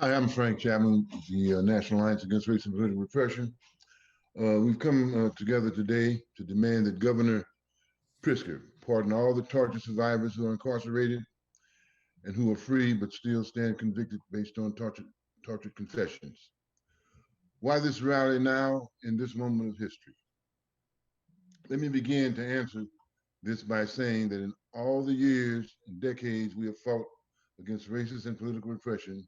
Hi, I'm Frank Chapman, the National Alliance Against Race and Political Repression. We've come together today to demand that Governor Pritzker pardon all the torture survivors who are incarcerated and who are free but still stand convicted based on torture confessions. Why this rally now in this moment of history? Let me begin to answer this by saying that in all the years and decades we have fought against racist and political repression,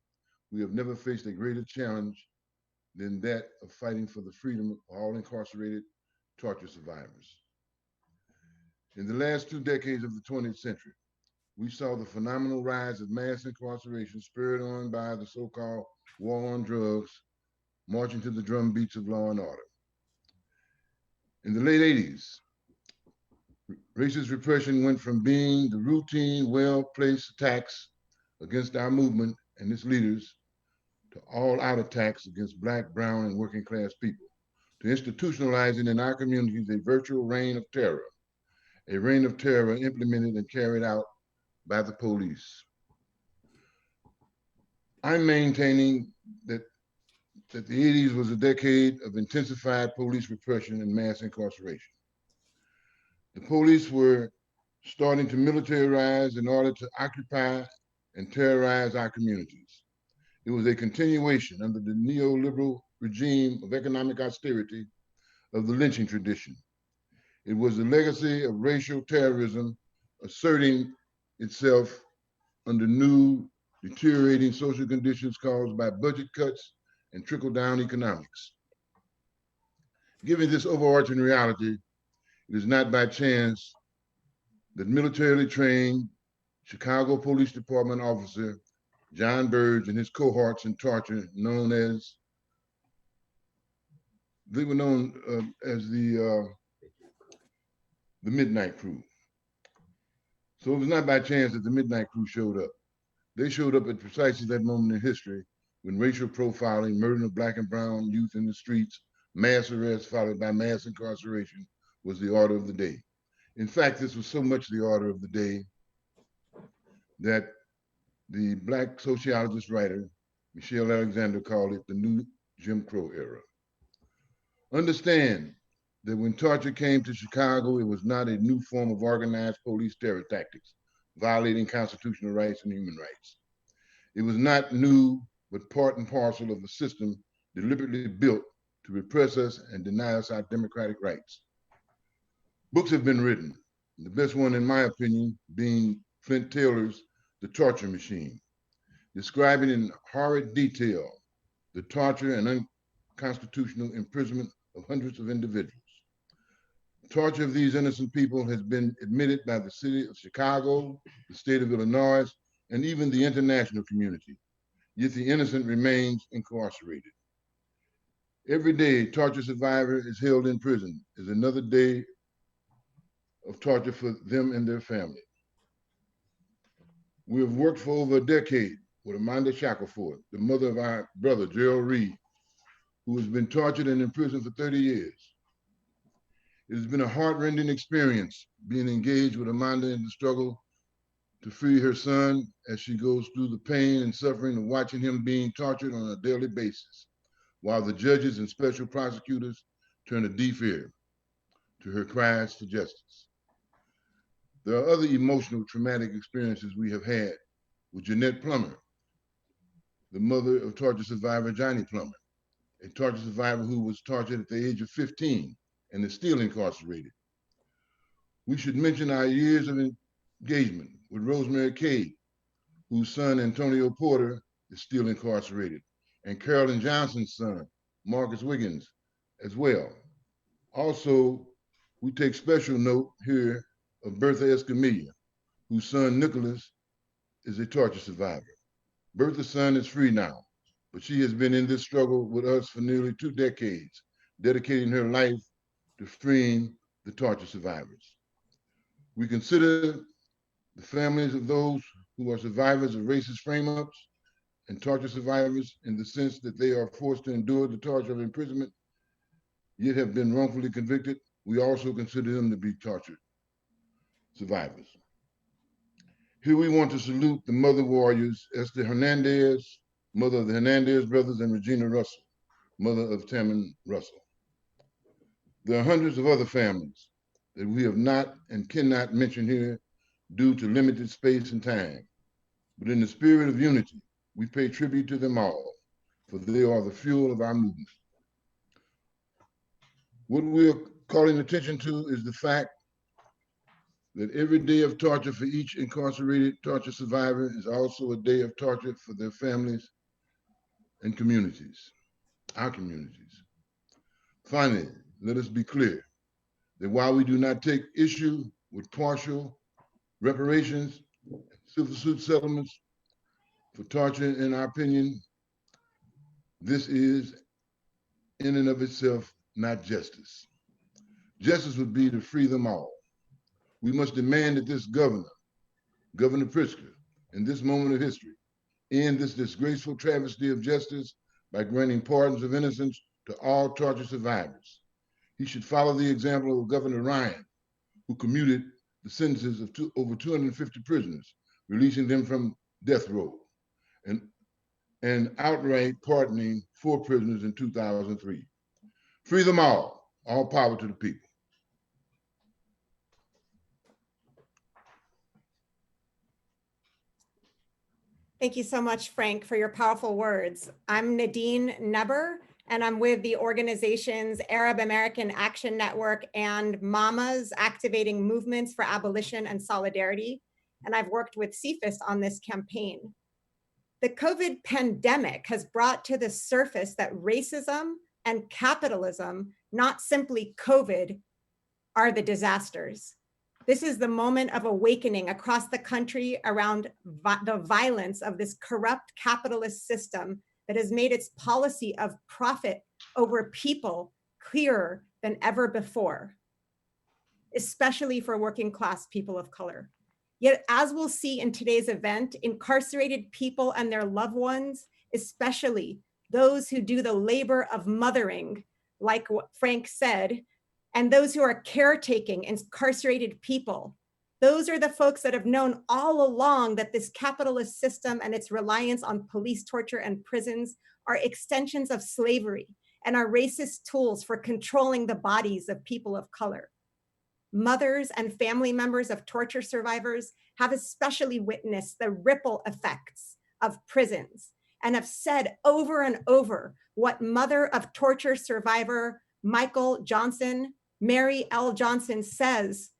we have never faced a greater challenge than that of fighting for the freedom of all incarcerated torture survivors. In the last 2 decades of the 20th century, we saw the phenomenal rise of mass incarceration spurred on by the so-called war on drugs, marching to the drum beats of law and order. In the late 80s, racist repression went from being the routine, well-placed attacks against our movement and its leaders to all-out attacks against Black, brown, and working class people, to institutionalizing in our communities a virtual reign of terror, a reign of terror implemented and carried out by the police. I'm maintaining that the 80s was a decade of intensified police repression and mass incarceration. The police were starting to militarize in order to occupy and terrorize our communities. It was a continuation under the neoliberal regime of economic austerity of the lynching tradition. It was the legacy of racial terrorism asserting itself under new, deteriorating social conditions caused by budget cuts and trickle-down economics. Given this overarching reality, it is not by chance that militarily trained Chicago Police Department officer John Burge and his cohorts in torture, they were known as the Midnight Crew. So it was not by chance that the Midnight Crew showed up. They showed up at precisely that moment in history when racial profiling, murder of Black and brown youth in the streets, mass arrests followed by mass incarceration was the order of the day. In fact, this was so much the order of the day that the Black sociologist writer Michelle Alexander called it the new Jim Crow era. Understand that when torture came to Chicago, it was not a new form of organized police terror tactics, violating constitutional rights and human rights. It was not new, but part and parcel of a system deliberately built to repress us and deny us our democratic rights. Books have been written, the best one, in my opinion, being Flint Taylor's The Torture Machine, describing in horrid detail the torture and unconstitutional imprisonment of hundreds of individuals. Torture of these innocent people has been admitted by the city of Chicago, the state of Illinois, and even the international community, yet the innocent remains incarcerated. Every day, torture survivor is held in prison is another day of torture for them and their family. We have worked for over a decade with Amanda Shackelford, the mother of our brother, Gerald Reed, who has been tortured and imprisoned for 30 years. It has been a heart-rending experience being engaged with Amanda in the struggle to free her son as she goes through the pain and suffering of watching him being tortured on a daily basis, while the judges and special prosecutors turn a deaf ear to her cries for justice. There are other emotional, traumatic experiences we have had with Jeanette Plummer, the mother of torture survivor Johnny Plummer, a torture survivor who was tortured at the age of 15 and is still incarcerated. We should mention our years of engagement with Rosemary Cade, whose son Antonio Porter is still incarcerated, and Carolyn Johnson's son, Marcus Wiggins, as well. Also, we take special note here of Bertha Escamilla, whose son Nicholas is a torture survivor. Bertha's son is free now, but she has been in this struggle with us for nearly 2 decades, dedicating her life to freeing the torture survivors. We consider the families of those who are survivors of racist frame-ups and torture survivors in the sense that they are forced to endure the torture of imprisonment, yet have been wrongfully convicted. We also consider them to be tortured survivors. Here we want to salute the mother warriors, Esther Hernandez, mother of the Hernandez brothers, and Regina Russell, mother of Tammin Russell. There are hundreds of other families that we have not and cannot mention here due to limited space and time. But in the spirit of unity, we pay tribute to them all, for they are the fuel of our movement. What we're calling attention to is the fact that every day of torture for each incarcerated torture survivor is also a day of torture for their families and communities, our communities. Finally, let us be clear that while we do not take issue with partial reparations, civil suit settlements for torture, in our opinion, this is in and of itself not justice. Justice would be to free them all. We must demand that this Governor Pritzker, in this moment of history, end this disgraceful travesty of justice by granting pardons of innocence to all torture survivors. He should follow the example of Governor Ryan, who commuted the sentences of over 250 prisoners, releasing them from death row, and outright pardoning 4 prisoners in 2003. Free them all power to the people. Thank you so much, Frank, for your powerful words. I'm Nadine Neber, and I'm with the organizations Arab American Action Network and Mamas Activating Movements for Abolition and Solidarity. And I've worked with CFIST on this campaign. The COVID pandemic has brought to the surface that racism and capitalism, not simply COVID, are the disasters. This is the moment of awakening across the country around the violence of this corrupt capitalist system that has made its policy of profit over people clearer than ever before, especially for working class people of color. Yet, as we'll see in today's event, incarcerated people and their loved ones, especially those who do the labor of mothering, like what Frank said, and those who are caretaking incarcerated people, those are the folks that have known all along that this capitalist system and its reliance on police torture and prisons are extensions of slavery and are racist tools for controlling the bodies of people of color. Mothers and family members of torture survivors have especially witnessed the ripple effects of prisons and have said over and over what mother of torture survivor Michael Johnson, Mary L. Johnson, says: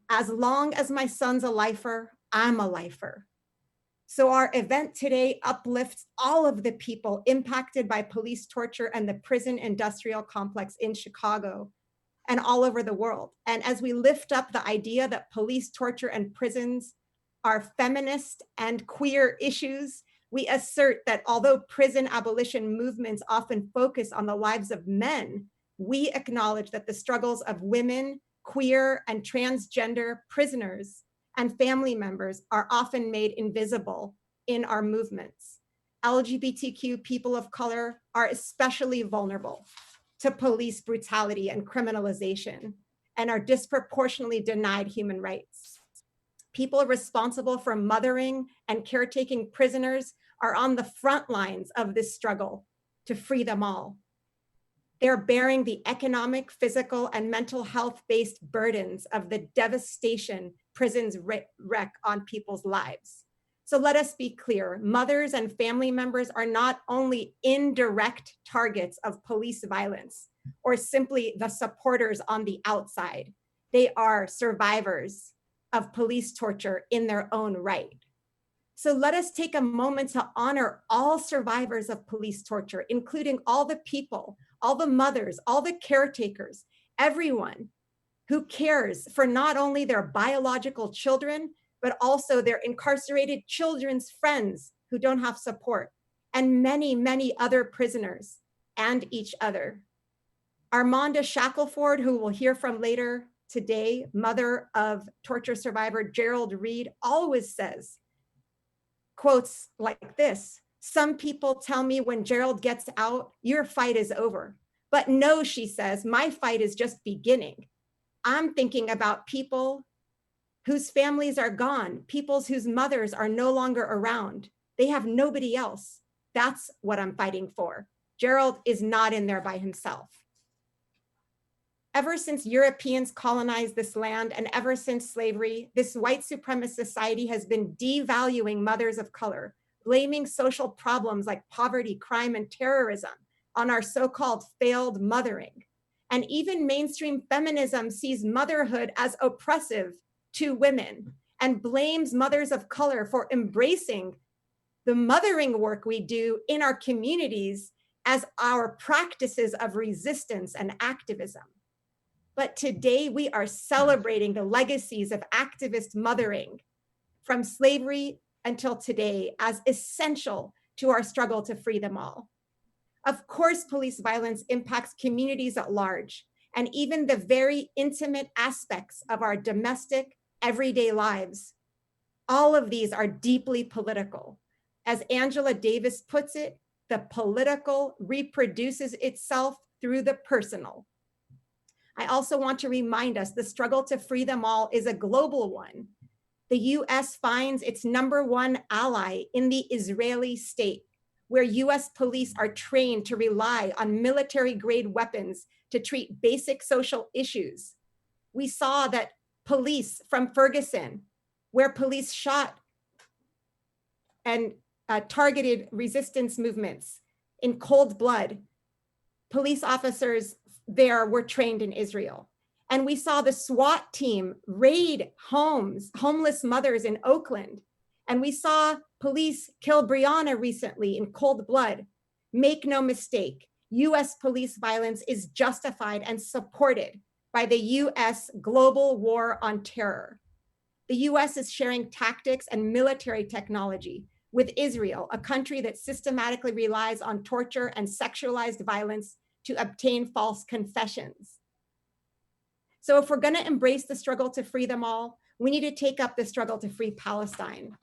as long as my son's a lifer, I'm a lifer. So our event today uplifts all of the people impacted by police torture and the prison industrial complex in Chicago and all over the world. And as we lift up the idea that police torture and prisons are feminist and queer issues, we assert that although prison abolition movements often focus on the lives of men, we acknowledge that the struggles of women, queer, and transgender prisoners and family members are often made invisible in our movements. LGBTQ people of color are especially vulnerable to police brutality and criminalization and are disproportionately denied human rights. People responsible for mothering and caretaking prisoners are on the front lines of this struggle to free them all. They're bearing the economic, physical, and mental health-based burdens of the devastation prisons wreak on people's lives. So let us be clear, mothers and family members are not only indirect targets of police violence or simply the supporters on the outside. They are survivors of police torture in their own right. So let us take a moment to honor all survivors of police torture, including all the people, all the mothers, all the caretakers, everyone who cares for not only their biological children, but also their incarcerated children's friends who don't have support, and many, many other prisoners and each other. Armanda Shackelford, who we'll hear from later today, mother of torture survivor Gerald Reed, always says, quotes like this: some people tell me when Gerald gets out, your fight is over. But no, she says, my fight is just beginning. I'm thinking about people whose families are gone, peoples whose mothers are no longer around, They have nobody else. That's what I'm fighting for. Gerald is not in there by himself. Ever since Europeans colonized this land and ever since slavery, this white supremacist society has been devaluing mothers of color, blaming social problems like poverty, crime, and terrorism on our so-called failed mothering. And even mainstream feminism sees motherhood as oppressive to women and blames mothers of color for embracing the mothering work we do in our communities as our practices of resistance and activism. But today we are celebrating the legacies of activist mothering from slavery until today as essential to our struggle to free them all. Of course, police violence impacts communities at large and even the very intimate aspects of our domestic, everyday lives. All of these are deeply political. As Angela Davis puts it, the political reproduces itself through the personal. I also want to remind us the struggle to free them all is a global one. The US finds its #1 ally in the Israeli state, where US police are trained to rely on military-grade weapons to treat basic social issues. We saw that police from Ferguson, where police shot and targeted resistance movements in cold blood, police officers there were trained in Israel. And we saw the SWAT team raid homes, homeless mothers in Oakland. And we saw police kill Breonna recently in cold blood. Make no mistake, US police violence is justified and supported by the US global war on terror. The US is sharing tactics and military technology with Israel, a country that systematically relies on torture and sexualized violence to obtain false confessions. So if we're going to embrace the struggle to free them all, we need to take up the struggle to free Palestine.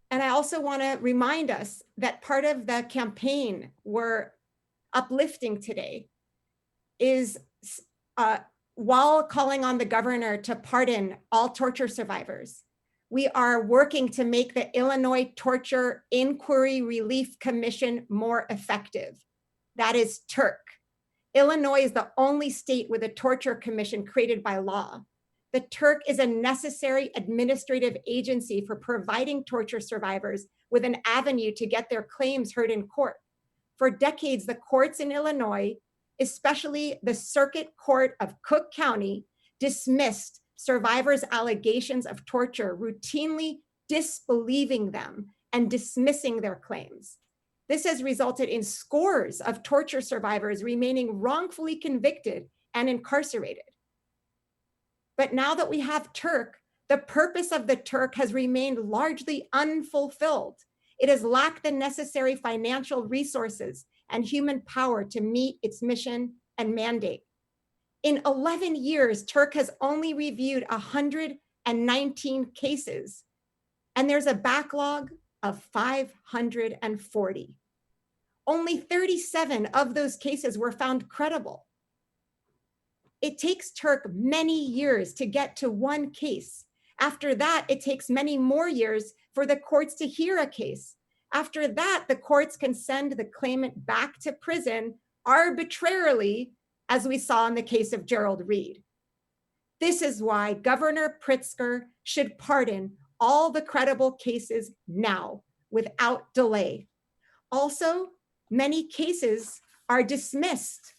And I also want to remind us that part of the campaign we're uplifting today is while calling on the governor to pardon all torture survivors, we are working to make the Illinois Torture Inquiry Relief Commission more effective. That is TURC. Illinois is the only state with a torture commission created by law. The TURC is a necessary administrative agency for providing torture survivors with an avenue to get their claims heard in court. For decades, the courts in Illinois, especially the Circuit Court of Cook County, dismissed survivors' allegations of torture, routinely disbelieving them and dismissing their claims. This has resulted in scores of torture survivors remaining wrongfully convicted and incarcerated. But now that we have TURC, the purpose of the TURC has remained largely unfulfilled. It has lacked the necessary financial resources and human power to meet its mission and mandate. In 11 years, TURC has only reviewed 119 cases, and there's a backlog of 540. Only 37 of those cases were found credible. It takes TURC many years to get to one case. After that, it takes many more years for the courts to hear a case. After that, the courts can send the claimant back to prison arbitrarily, as we saw in the case of Gerald Reed. This is why Governor Pritzker should pardon all the credible cases now, without delay. Also, many cases are dismissed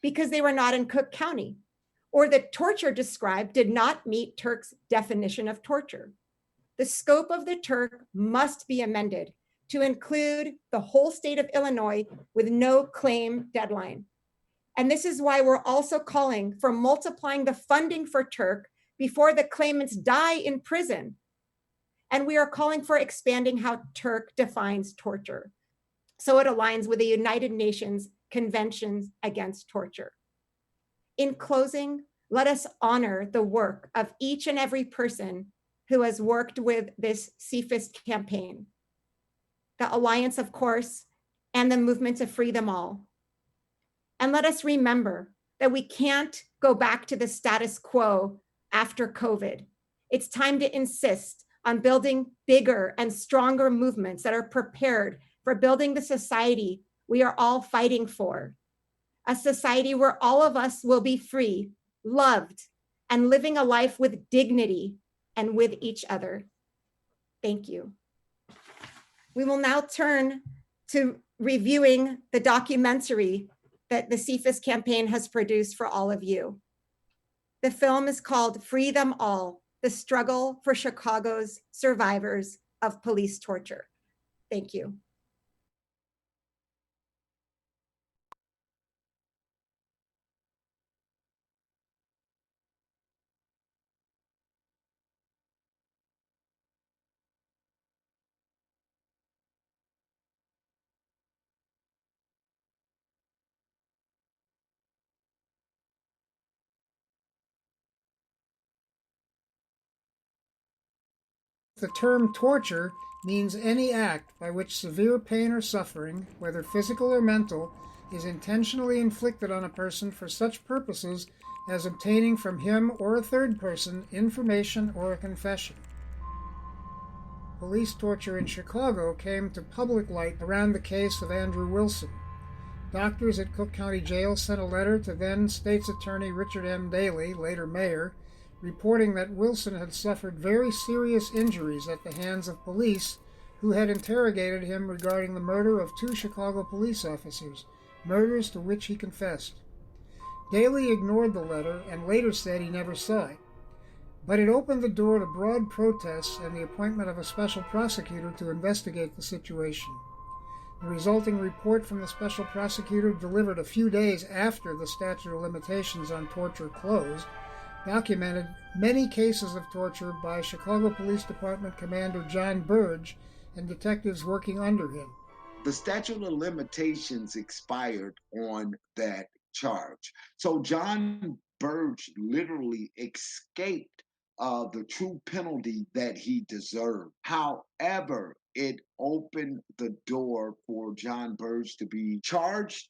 because they were not in Cook County, or the torture described did not meet TURC's definition of torture. The scope of the TURC must be amended to include the whole state of Illinois with no claim deadline. And this is why we're also calling for multiplying the funding for TURC before the claimants die in prison. And we are calling for expanding how TURC defines torture, so it aligns with the United Nations Conventions Against Torture. In closing, let us honor the work of each and every person who has worked with this CFIST campaign, the Alliance, of course, and the movement to free them all. And let us remember that we can't go back to the status quo after COVID. It's time to insist on building bigger and stronger movements that are prepared for building the society we are all fighting for. A society where all of us will be free, loved, and living a life with dignity and with each other. Thank you. We will now turn to reviewing the documentary that the CFIST campaign has produced for all of you. The film is called Free Them All: The Struggle for Chicago's Survivors of Police Torture. Thank you. The term torture means any act by which severe pain or suffering, whether physical or mental, is intentionally inflicted on a person for such purposes as obtaining from him or a third person information or a confession. Police torture in Chicago came to public light around the case of Andrew Wilson. Doctors at Cook County Jail sent a letter to then State's Attorney Richard M. Daley, later mayor, reporting that Wilson had suffered very serious injuries at the hands of police who had interrogated him regarding the murder of 2 Chicago police officers, murders to which he confessed. Daley ignored the letter and later said he never saw it, but it opened the door to broad protests and the appointment of a special prosecutor to investigate the situation. The resulting report from the special prosecutor, delivered a few days after the statute of limitations on torture closed, documented many cases of torture by Chicago Police Department Commander John Burge and detectives working under him. The statute of limitations expired on that charge. So John Burge literally escaped the true penalty that he deserved. However, it opened the door for John Burge to be charged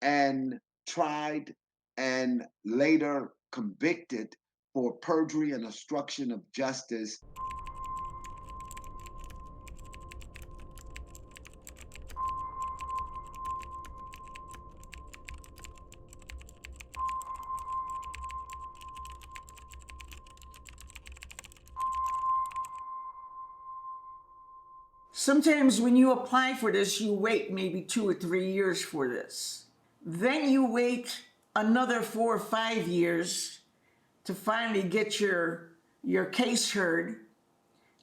and tried and later convicted for perjury and obstruction of justice. Sometimes when you apply for this, you wait maybe 2 or 3 years for this. Then you wait another 4 or 5 years to finally get your case heard.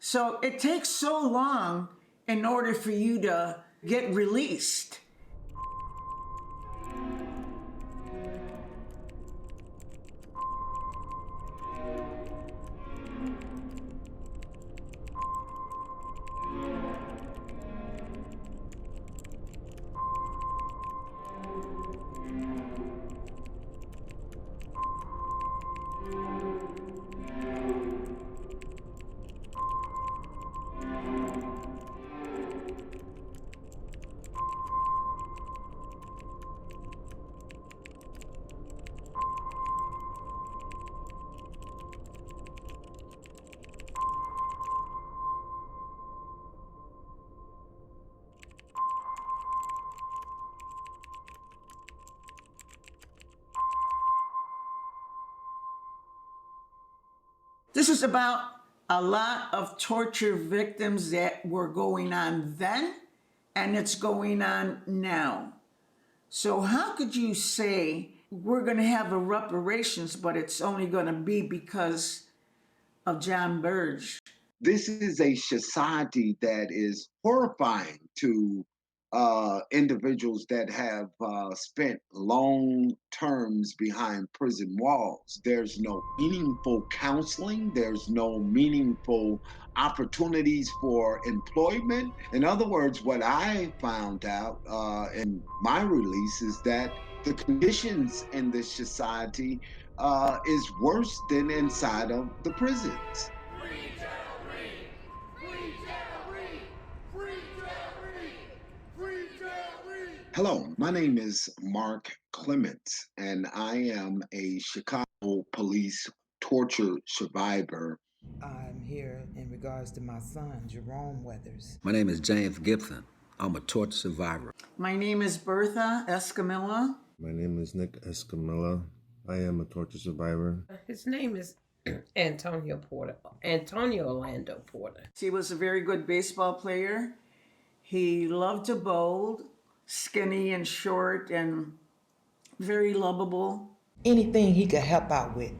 So it takes so long in order for you to get released. This is about a lot of torture victims that were going on then, and it's going on now. So how could you say we're going to have a reparations, but it's only going to be because of John Burge? This is a society that is horrifying to individuals that have spent long terms behind prison walls. There's no meaningful counseling. There's no meaningful opportunities for employment. In other words, what I found out in my release is that the conditions in this society is worse than inside of the prisons. Hello, my name is Mark Clements, and I am a Chicago police torture survivor I'm here in regards to my son, Jerome Weathers. My name is James Gibson. I'm a torture survivor. My name is Bertha Escamilla. My name is Nick Escamilla. I am a torture survivor. His name is Antonio Orlando Porter. He was a very good baseball player. He loved to bowl, skinny and short and very lovable. Anything he could help out with.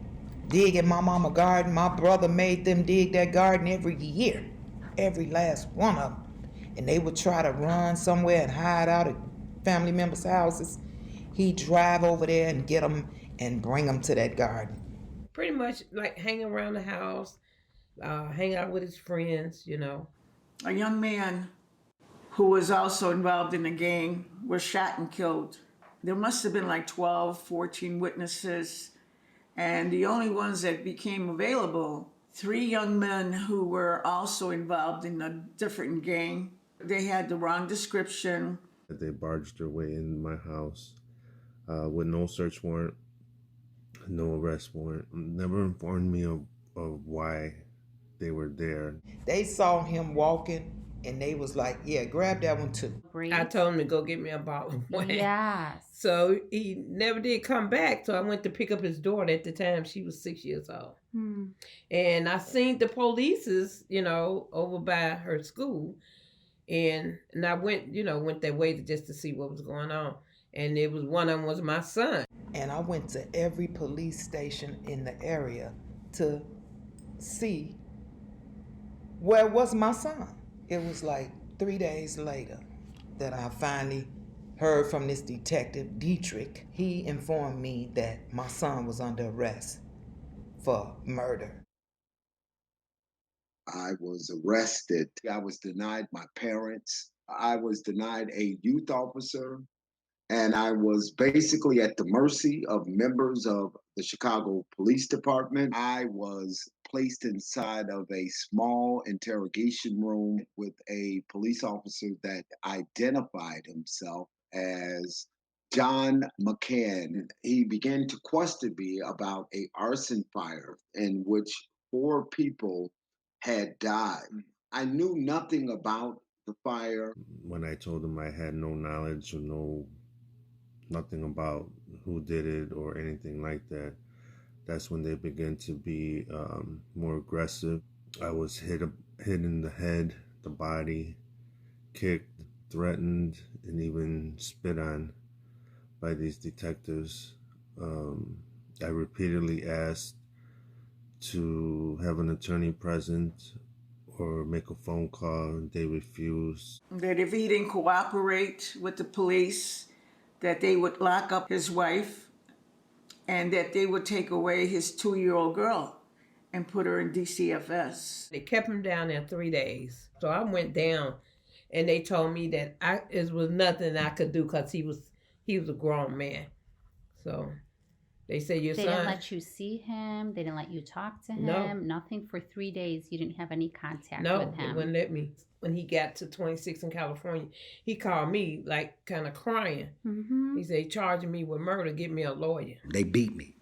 Digging my mama garden. My brother made them dig that garden every year. Every last one of them. And they would try to run somewhere and hide out at family members' houses. He'd drive over there and get them and bring them to that garden. Pretty much like hang around the house, hang out with his friends, you know. A young man who was also involved in the gang was shot and killed. There must have been like 12, 14 witnesses. And the only ones that became available, 3 young men who were also involved in a different gang. They had the wrong description. They barged their way in my house with no search warrant, no arrest warrant. Never informed me of why they were there. They saw him walking and they was like, yeah, grab that one too. I told him to go get me a bottle of wine. Yes. So he never did come back. So I went to pick up his daughter. At the time, she was 6 years old. And I seen the police's, you know, over by her school. And I went that way just to see what was going on. And it was one of them was my son. And I went to every police station in the area to see where was my son. It was like 3 days later that I finally heard from this detective, Dietrich. He informed me that my son was under arrest for murder. I was arrested. I was denied my parents. I was denied a youth officer. And I was basically at the mercy of members of the Chicago Police Department. I was placed inside of a small interrogation room with a police officer that identified himself as John McCann. He began to question me about an arson fire in which 4 people had died. I knew nothing about the fire. When I told them I had no knowledge or nothing about who did it or anything like that, that's when they began to be more aggressive. I was hit in the head, the body, kicked, threatened, and even spit on by these detectives. I repeatedly asked to have an attorney present or make a phone call. They refused. That if he didn't cooperate with the police, that they would lock up his wife and that they would take away his 2-year-old girl and put her in DCFS. They kept him down there 3 days. So I went down and they told me that it was nothing I could do because he was a grown man. So they said your son. They didn't let you see him. They didn't let you talk to him. No. Nothing for 3 days. You didn't have any contact No, with him. they wouldn't let me. When he got to 26 in California, he called me like kind of crying. Mm-hmm. He said, charging me with murder, get me a lawyer. They beat me.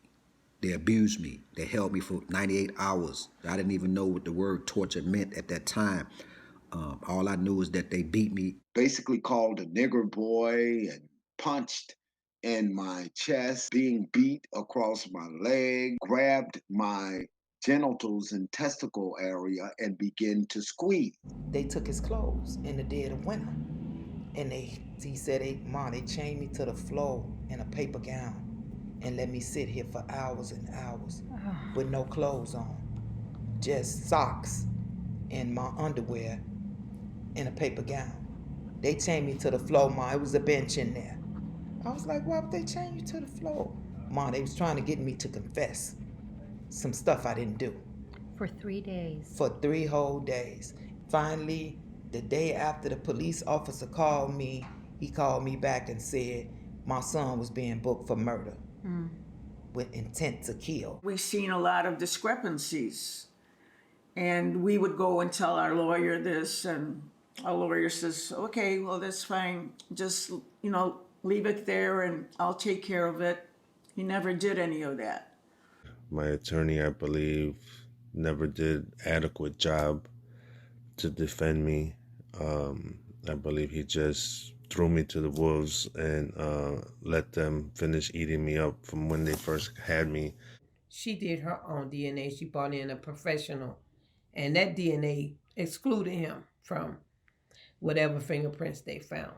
They abused me. They held me for 98 hours. I didn't even know what the word torture meant at that time. All I knew is that they beat me. Basically called a nigger boy and punched in my chest, being beat across my leg, grabbed my genitals and testicle area and began to squeeze. They took his clothes in the dead of winter. And he said, Mom, they chained me to the floor in a paper gown and let me sit here for hours and hours with no clothes on. Just socks and my underwear in a paper gown. They chained me to the floor, Ma. It was a bench in there. I was like, why would they chain you to the floor? Ma, they was trying to get me to confess some stuff I didn't do. For 3 days. For 3 whole days. Finally, the day after the police officer called me, he called me back and said my son was being booked for murder with intent to kill. We've seen a lot of discrepancies. And we would go and tell our lawyer this, and our lawyer says, okay, well, that's fine. Just, leave it there and I'll take care of it. He never did any of that. My attorney, I believe, never did adequate job to defend me. I believe he just threw me to the wolves and let them finish eating me up from when they first had me. She did her own DNA. She brought in a professional, and that DNA excluded him from whatever fingerprints they found.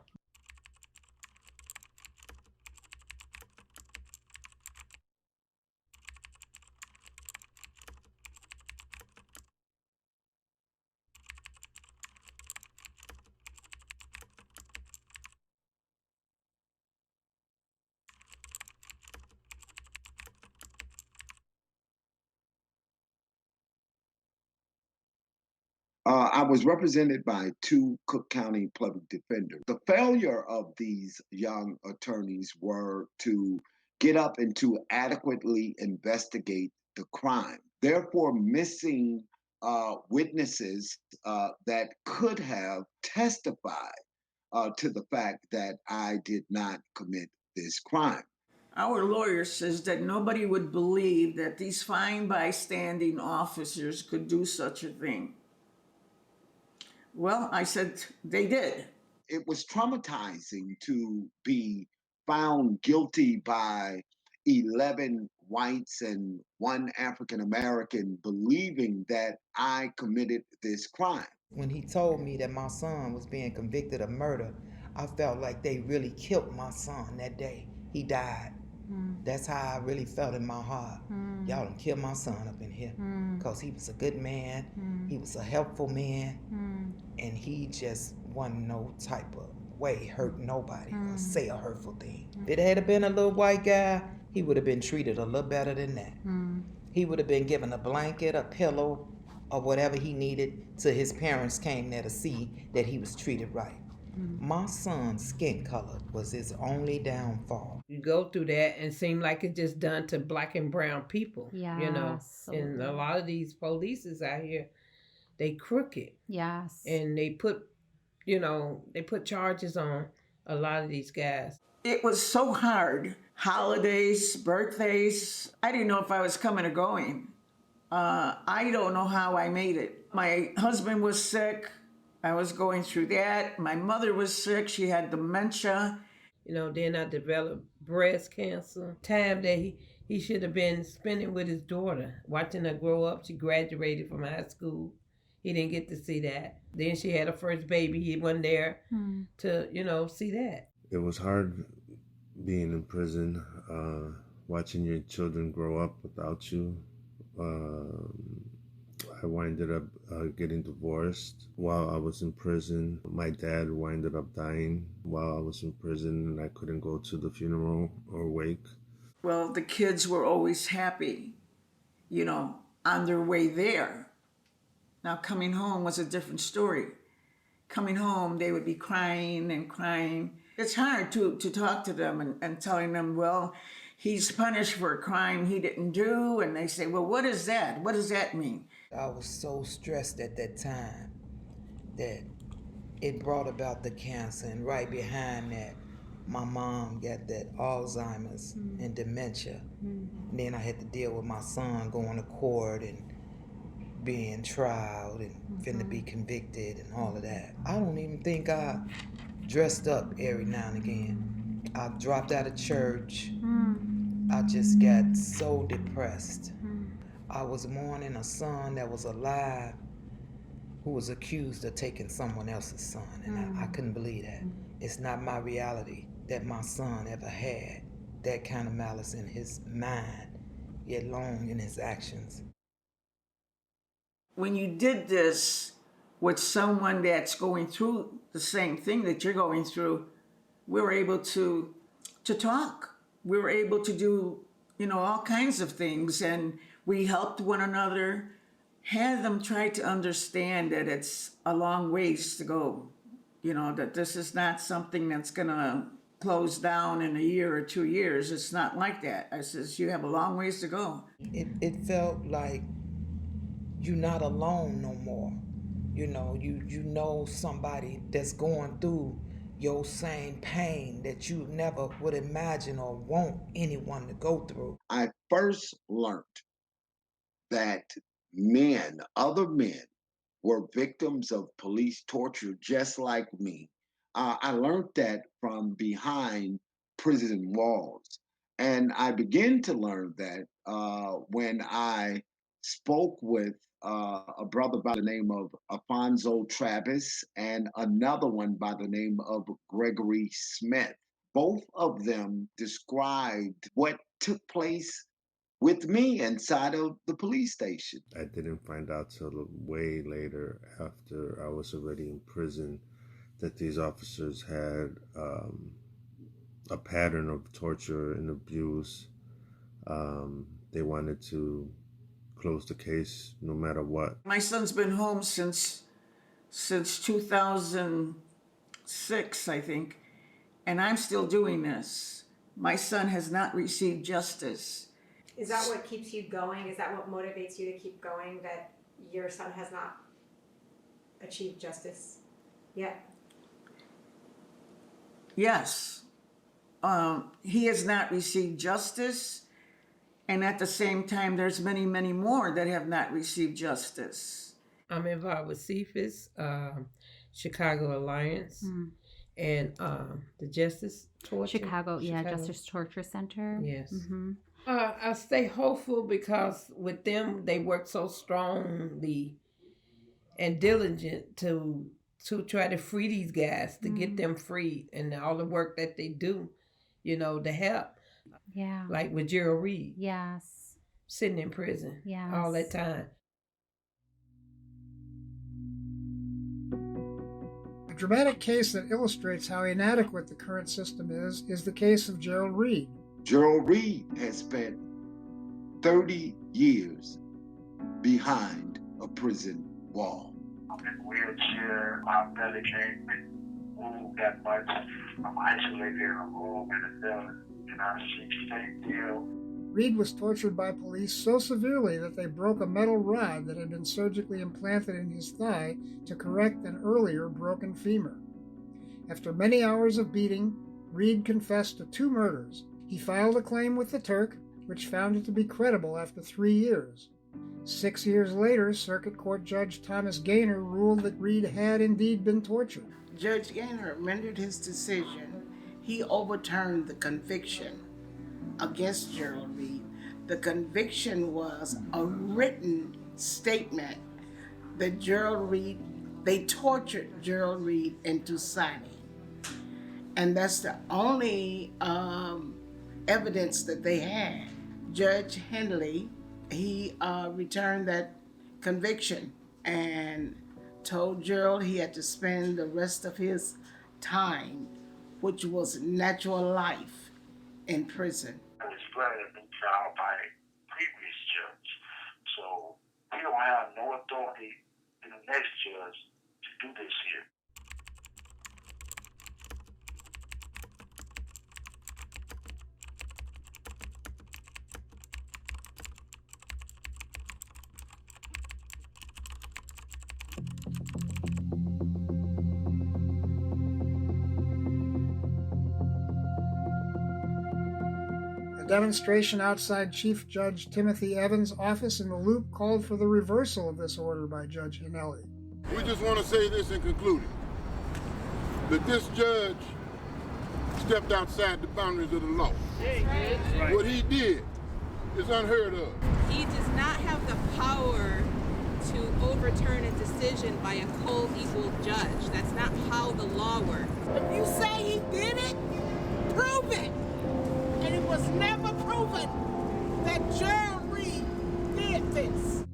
I was represented by two Cook County public defenders. The failure of these young attorneys were to get up and to adequately investigate the crime, therefore missing witnesses that could have testified to the fact that I did not commit this crime. Our lawyer says that nobody would believe that these fine bystanding officers could do such a thing. Well, I said they did. It was traumatizing to be found guilty by 11 whites and one African American believing that I committed this crime. When he told me that my son was being convicted of murder, I felt like they really killed my son that day. He died. That's how I really felt in my heart. Y'all done killed my son up in here because he was a good man. He was a helpful man. And he just wasn't no type of way hurt nobody or say a hurtful thing. If it had been a little white guy, he would have been treated a little better than that. He would have been given a blanket, a pillow, or whatever he needed till his parents came there to see that he was treated right. My son's skin color was his only downfall. You go through that and seem like it's just done to black and brown people. Yeah, You know, absolutely. and a lot of these polices out here, they crooked. Yes. And they put charges on a lot of these guys. It was so hard. Holidays, birthdays. I didn't know if I was coming or going. I don't know how I made it. My husband was sick. I was going through that. My mother was sick. She had dementia. You know, then I developed breast cancer. Time that he should have been spending with his daughter, watching her grow up. She graduated from high school. He didn't get to see that. Then she had her first baby. He wasn't there to, see that. It was hard being in prison, watching your children grow up without you. I winded up getting divorced while I was in prison. My dad winded up dying while I was in prison, and I couldn't go to the funeral or wake. Well, the kids were always happy, on their way there. Now, coming home was a different story. Coming home, they would be crying and crying. It's hard to talk to them and telling them, well, he's punished for a crime he didn't do. And they say, well, what is that? What does that mean? I was so stressed at that time that it brought about the cancer. And right behind that, my mom got that Alzheimer's and dementia. And then I had to deal with my son going to court and being tried and finna be convicted and all of that. I don't even think I dressed up every now and again. I dropped out of church. I just got so depressed. I was mourning a son that was alive who was accused of taking someone else's son, and I couldn't believe that. It's not my reality that my son ever had that kind of malice in his mind, yet alone in his actions. When you did this with someone that's going through the same thing that you're going through, we were able to talk. We were able to do, all kinds of things, and we helped one another, had them try to understand that it's a long ways to go, that this is not something that's gonna close down in a year or 2 years. It's not like that. I says, you have a long ways to go. It felt like you're not alone no more. You know somebody that's going through your same pain that you never would imagine or want anyone to go through. I first learned that men, other men, were victims of police torture just like me. I learned that from behind prison walls. And I began to learn that when I spoke with a brother by the name of Alfonso Travis and another one by the name of Gregory Smith. Both of them described what took place with me inside of the police station. I didn't find out till way later, after I was already in prison, that these officers had a pattern of torture and abuse. They wanted to close the case no matter what. My son's been home since 2006, I think, and I'm still doing this. My son has not received justice. Is that what keeps you going? Is that what motivates you to keep going, that your son has not achieved justice yet? Yes. He has not received justice, and at the same time, there's many, many more that have not received justice. I'm involved with CFIST, Chicago Alliance, and the Justice Torture. Chicago, Justice Torture Center. Yes. Mm-hmm. I stay hopeful because with them, they work so strongly and diligent to try to free these guys, to get them freed, and all the work that they do, to help. Yeah. Like with Gerald Reed. Yes. Sitting in prison. Yes. All that time. A dramatic case that illustrates how inadequate the current system is the case of Gerald Reed. Gerald Reed has spent 30 years behind a prison wall. I'm in a wheelchair, my belly can't move that much. I'm isolated in a room in a building, and I stay still. Reed was tortured by police so severely that they broke a metal rod that had been surgically implanted in his thigh to correct an earlier broken femur. After many hours of beating, Reed confessed to 2 murders. He filed a claim with the Turk, which found it to be credible after 3 years. 6 years later, Circuit Court Judge Thomas Gaynor ruled that Reed had indeed been tortured. Judge Gaynor rendered his decision. He overturned the conviction against Gerald Reed. The conviction was a written statement that they tortured Gerald Reed into signing. And that's the only evidence that they had. Judge Henley, he returned that conviction and told Gerald he had to spend the rest of his time, which was natural life, in prison. I was granted a new trial by a previous judge, so we don't have no authority in the next judge to do this here. A demonstration outside Chief Judge Timothy Evans' office in the Loop called for the reversal of this order by Judge Henley. We just want to say this in concluding, that this judge stepped outside the boundaries of the law. Right. What he did is unheard of. He does not have the power to overturn a decision by a co-equal judge. That's not how the law works. If you say he did it, prove it. And it was never proven that Gerald Reed did this.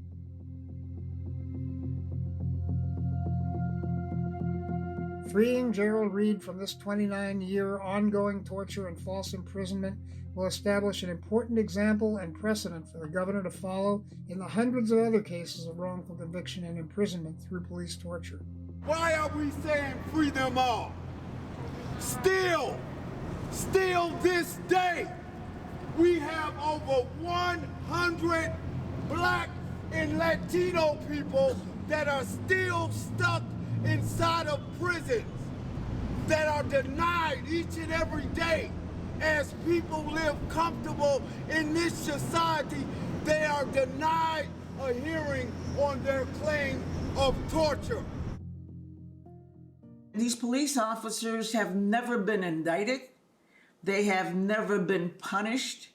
Freeing Gerald Reed from this 29-year ongoing torture and false imprisonment will establish an important example and precedent for the governor to follow in the hundreds of other cases of wrongful conviction and imprisonment through police torture. Why are we saying free them all? Still this day, we have over 100 Black and Latino people that are still stuck inside of prisons, that are denied each and every day. As people live comfortable in this society, they are denied a hearing on their claim of torture. These police officers have never been indicted. They have never been punished,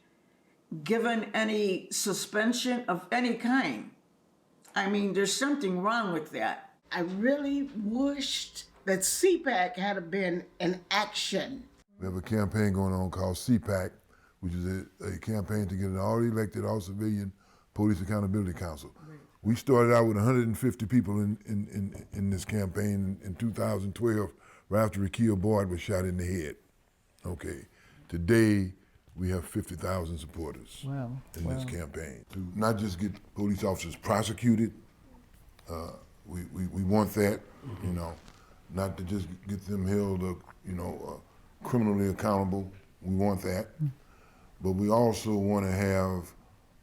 given any suspension of any kind. I mean, there's something wrong with that. I really wished that CPAC had been in action. We have a campaign going on called CPAC, which is a campaign to get an already elected all-civilian Police Accountability Council. Right. We started out with 150 people in this campaign in 2012, right after Rekia Boyd was shot in the head. Okay, today we have 50,000 supporters in this campaign. To not just get police officers prosecuted, we want that, you know, not to just get them held, criminally accountable. We want that, but we also want to have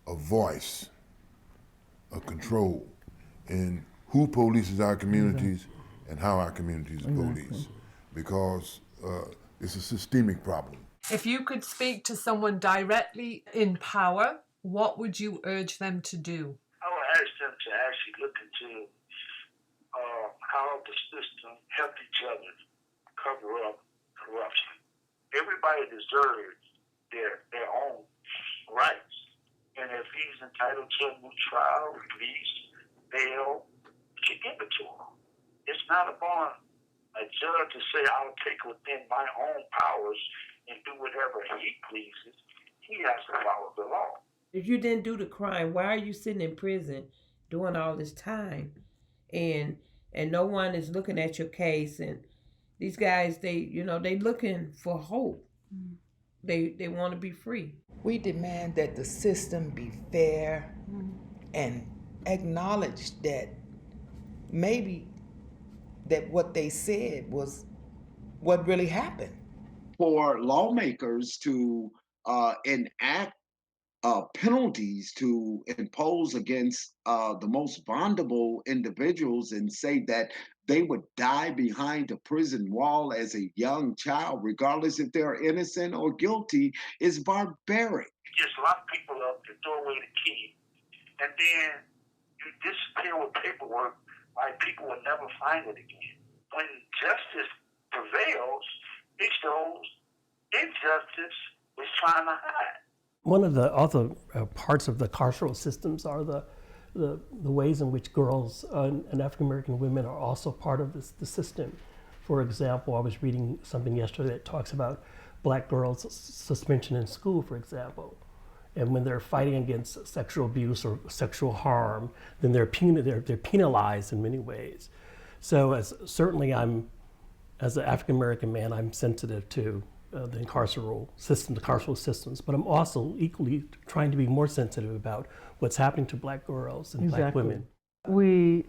a voice, a control in who polices our communities and how our communities police, because it's a systemic problem. If you could speak to someone directly in power, what would you urge them to do? I would ask them to actually look into how the system helped each other cover up corruption. Everybody deserves their own rights. And if he's entitled to a new trial, release, bail, you give it to him. It's not upon a judge to say, I'll take within my own powers and do whatever he pleases. He has to follow the law. If you didn't do the crime, why are you sitting in prison doing all this time? And no one is looking at your case. And these guys, they looking for hope. They want to be free. We demand that the system be fair and acknowledge that maybe that what they said was what really happened. For lawmakers to enact penalties to impose against the most vulnerable individuals and say that they would die behind a prison wall as a young child, regardless if they're innocent or guilty, is barbaric. You just lock people up, you throw away the key, and then you disappear with paperwork like people will never find it again. When justice prevails, it shows injustice is trying to hide. One of the other parts of the carceral systems are the ways in which girls and African American women are also part of the system. For example, I was reading something yesterday that talks about black girls' suspension in school, for example. And when they're fighting against sexual abuse or sexual harm, then they're penalized in many ways. So certainly as an African American man, I'm sensitive to the carceral systems, but I'm also equally trying to be more sensitive about what's happening to black girls and black women. We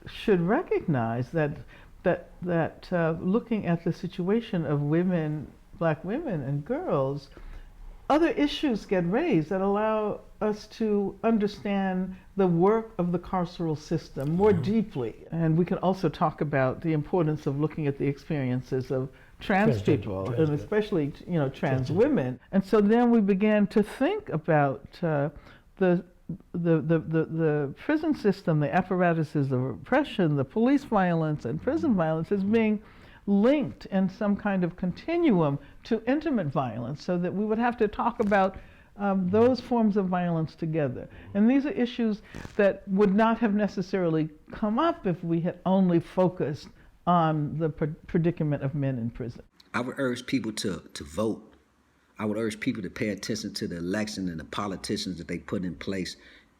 should recognize that looking at the situation of women, black women and girls, other issues get raised that allow us to understand the work of the carceral system more deeply. And we can also talk about the importance of looking at the experiences of trans people, and especially trans women. And so then we began to think about the prison system, the apparatuses of oppression, the police violence and prison violence as being linked in some kind of continuum to intimate violence, so that we would have to talk about those forms of violence together. And these are issues that would not have necessarily come up if we had only focused on the predicament of men in prison. I would urge people to vote. I would urge people to pay attention to the election and the politicians that they put in place,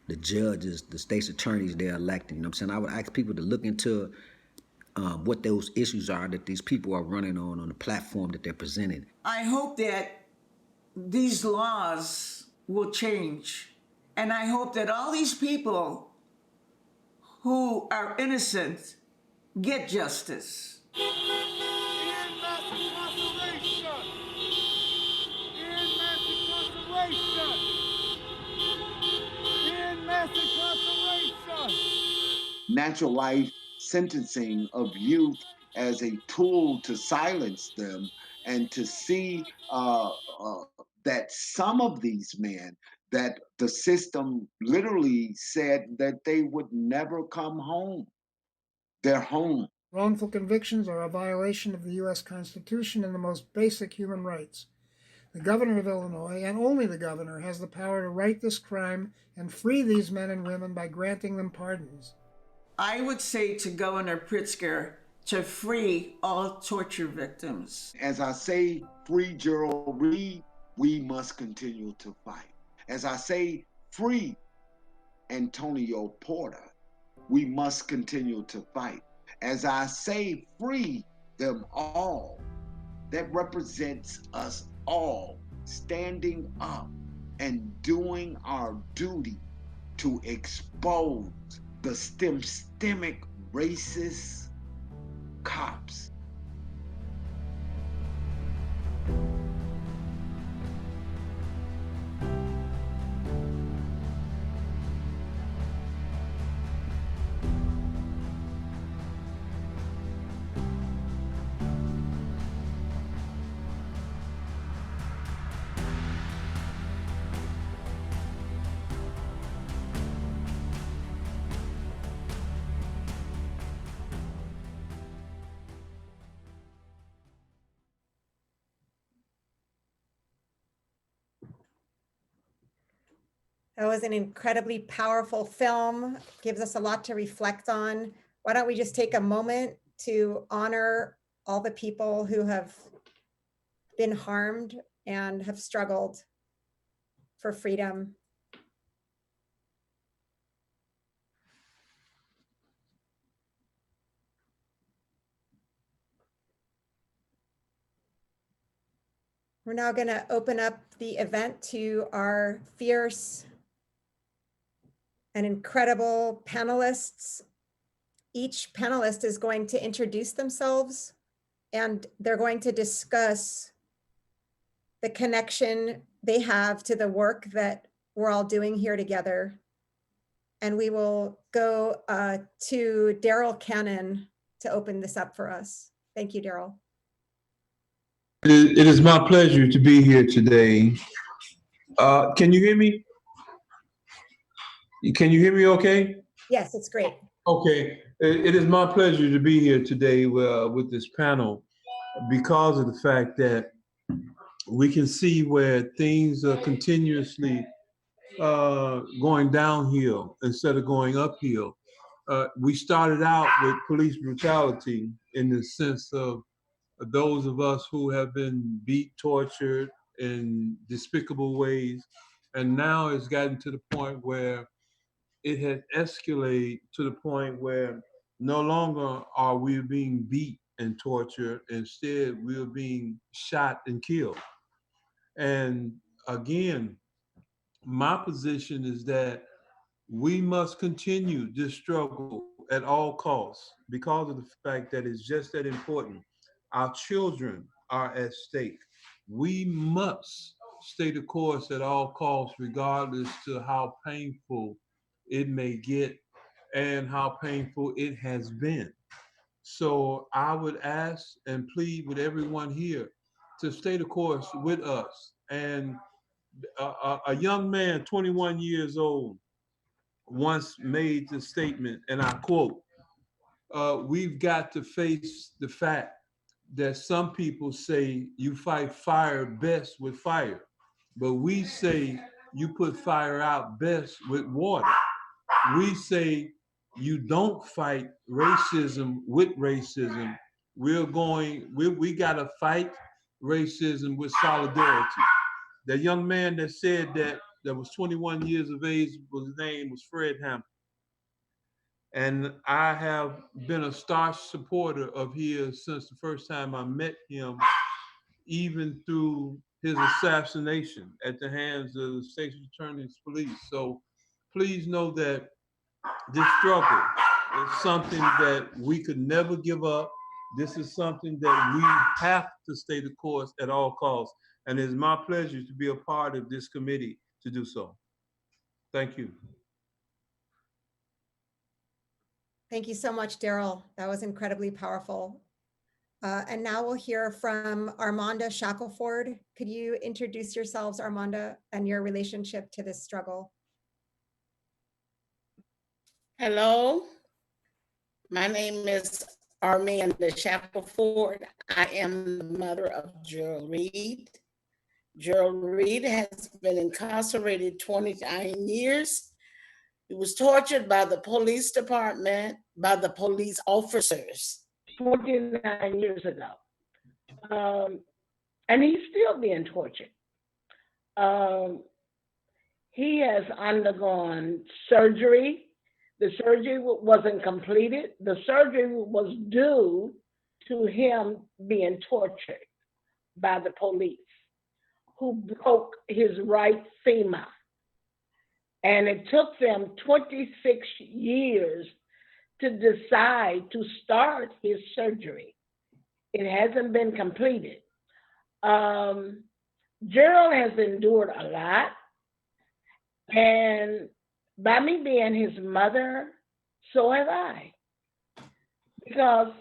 the judges, the state's attorneys they're electing. You know what I'm saying? I would ask people to look into what those issues are that these people are running on the platform that they're presenting. I hope that these laws will change. And I hope that all these people who are innocent get justice. Natural life sentencing of youth as a tool to silence them, and to see that some of these men that the system literally said that they would never come home. They're home. Wrongful convictions are a violation of the U.S. Constitution and the most basic human rights. The governor of Illinois, and only the governor, has the power to right this crime and free these men and women by granting them pardons. I would say to Governor Pritzker to free all torture victims. As I say, free Gerald Reed, we must continue to fight. As I say, free Antonio Porter, we must continue to fight. As I say, free them all, that represents us all standing up and doing our duty to expose the systemic racist cops. That was an incredibly powerful film, gives us a lot to reflect on. Why don't we just take a moment to honor all the people who have been harmed and have struggled for freedom. We're now going to open up the event to our fierce and incredible panelists. Each panelist is going to introduce themselves and they're going to discuss the connection they have to the work that we're all doing here together. And we will go to Daryl Cannon to open this up for us. Thank you, Daryl. It is my pleasure to be here today. Can you hear me? Can you hear me okay? Yes, it's great. Okay. It is my pleasure to be here today with this panel because of the fact that we can see where things are continuously going downhill instead of going uphill. We started out with police brutality in the sense of those of us who have been beat, tortured in despicable ways. And now it's gotten to the point where it has escalated to the point where no longer are we being beat and tortured. Instead, we are being shot and killed. And again, my position is that we must continue this struggle at all costs because of the fact that it's just that important. Our children are at stake. We must stay the course at all costs, regardless to how painful it may get and how painful it has been. So I would ask and plead with everyone here to stay the course with us. And a young man, 21 years old, once made the statement, and I quote, we've got to face the fact that some people say you fight fire best with fire, but we say you put fire out best with water. We say you don't fight racism with racism. We gotta fight racism with solidarity. The young man that said that was 21 years of age, his name was Fred Hampton. And I have been a staunch supporter of his since the first time I met him, even through his assassination at the hands of the State's Attorney's police. So please know that this struggle is something that we could never give up. This is something that we have to stay the course at all costs. And it is my pleasure to be a part of this committee to do so. Thank you. Thank you so much, Daryl. That was incredibly powerful. And now we'll hear from Armanda Shackelford. Could you introduce yourselves, Armanda, and your relationship to this struggle? Hello, my name is Armanda Shackelford. I am the mother of Gerald Reed. Gerald Reed has been incarcerated 29 years. He was tortured by the police department, by the police officers 49 years ago. And he's still being tortured. He has undergone surgery. The surgery wasn't completed. The surgery was due to him being tortured by the police, who broke his right femur. And it took them 26 years to decide to start his surgery. It hasn't been completed. Gerald has endured a lot. And by me being his mother, so have I. Because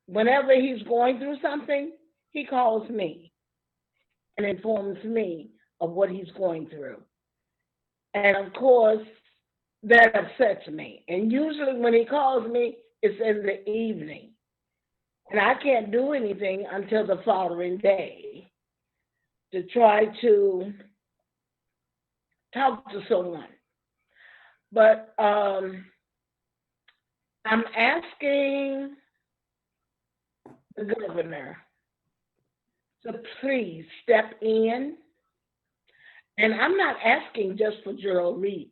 whenever he's going through something, he calls me and informs me of what he's going through. And of course, that upsets me. And usually when he calls me, it's in the evening. And I can't do anything until the following day to try to talk to someone. But I'm asking the governor to please step in. And I'm not asking just for Gerald Reed,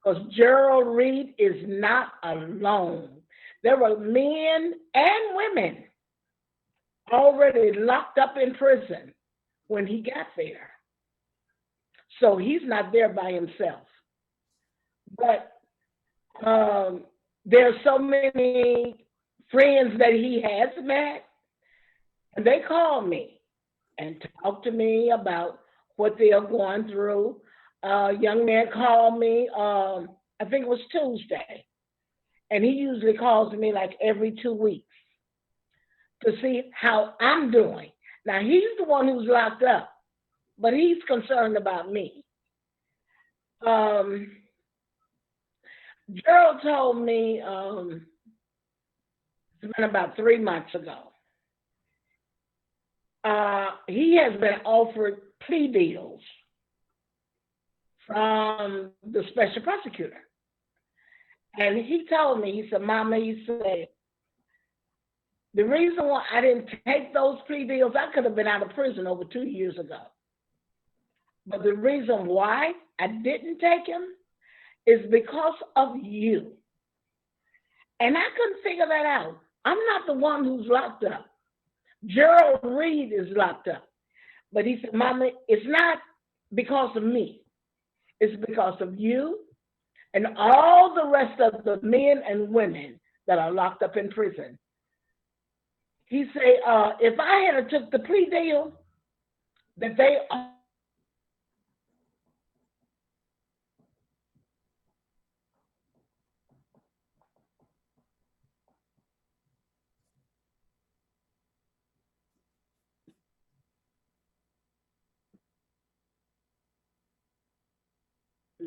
because Gerald Reed is not alone. There were men and women already locked up in prison when he got there. So he's not there by himself. But there are so many friends that he has met, and they call me and talk to me about what they are going through. A young man called me, I think it was Tuesday, and he usually calls me like every 2 weeks to see how I'm doing. Now, he's the one who's locked up, but he's concerned about me. Gerald told me, it's been about 3 months ago, he has been offered plea deals from the special prosecutor. And he told me, he said, Mama, he said, the reason why I didn't take those plea deals, I could have been out of prison over 2 years ago. But the reason why I didn't take him is because of you. And I couldn't figure that out. I'm not the one who's locked up. Gerald Reed is locked up. But he said, Mama, it's not because of me. It's because of you and all the rest of the men and women that are locked up in prison. He said, if I had took the plea deal that they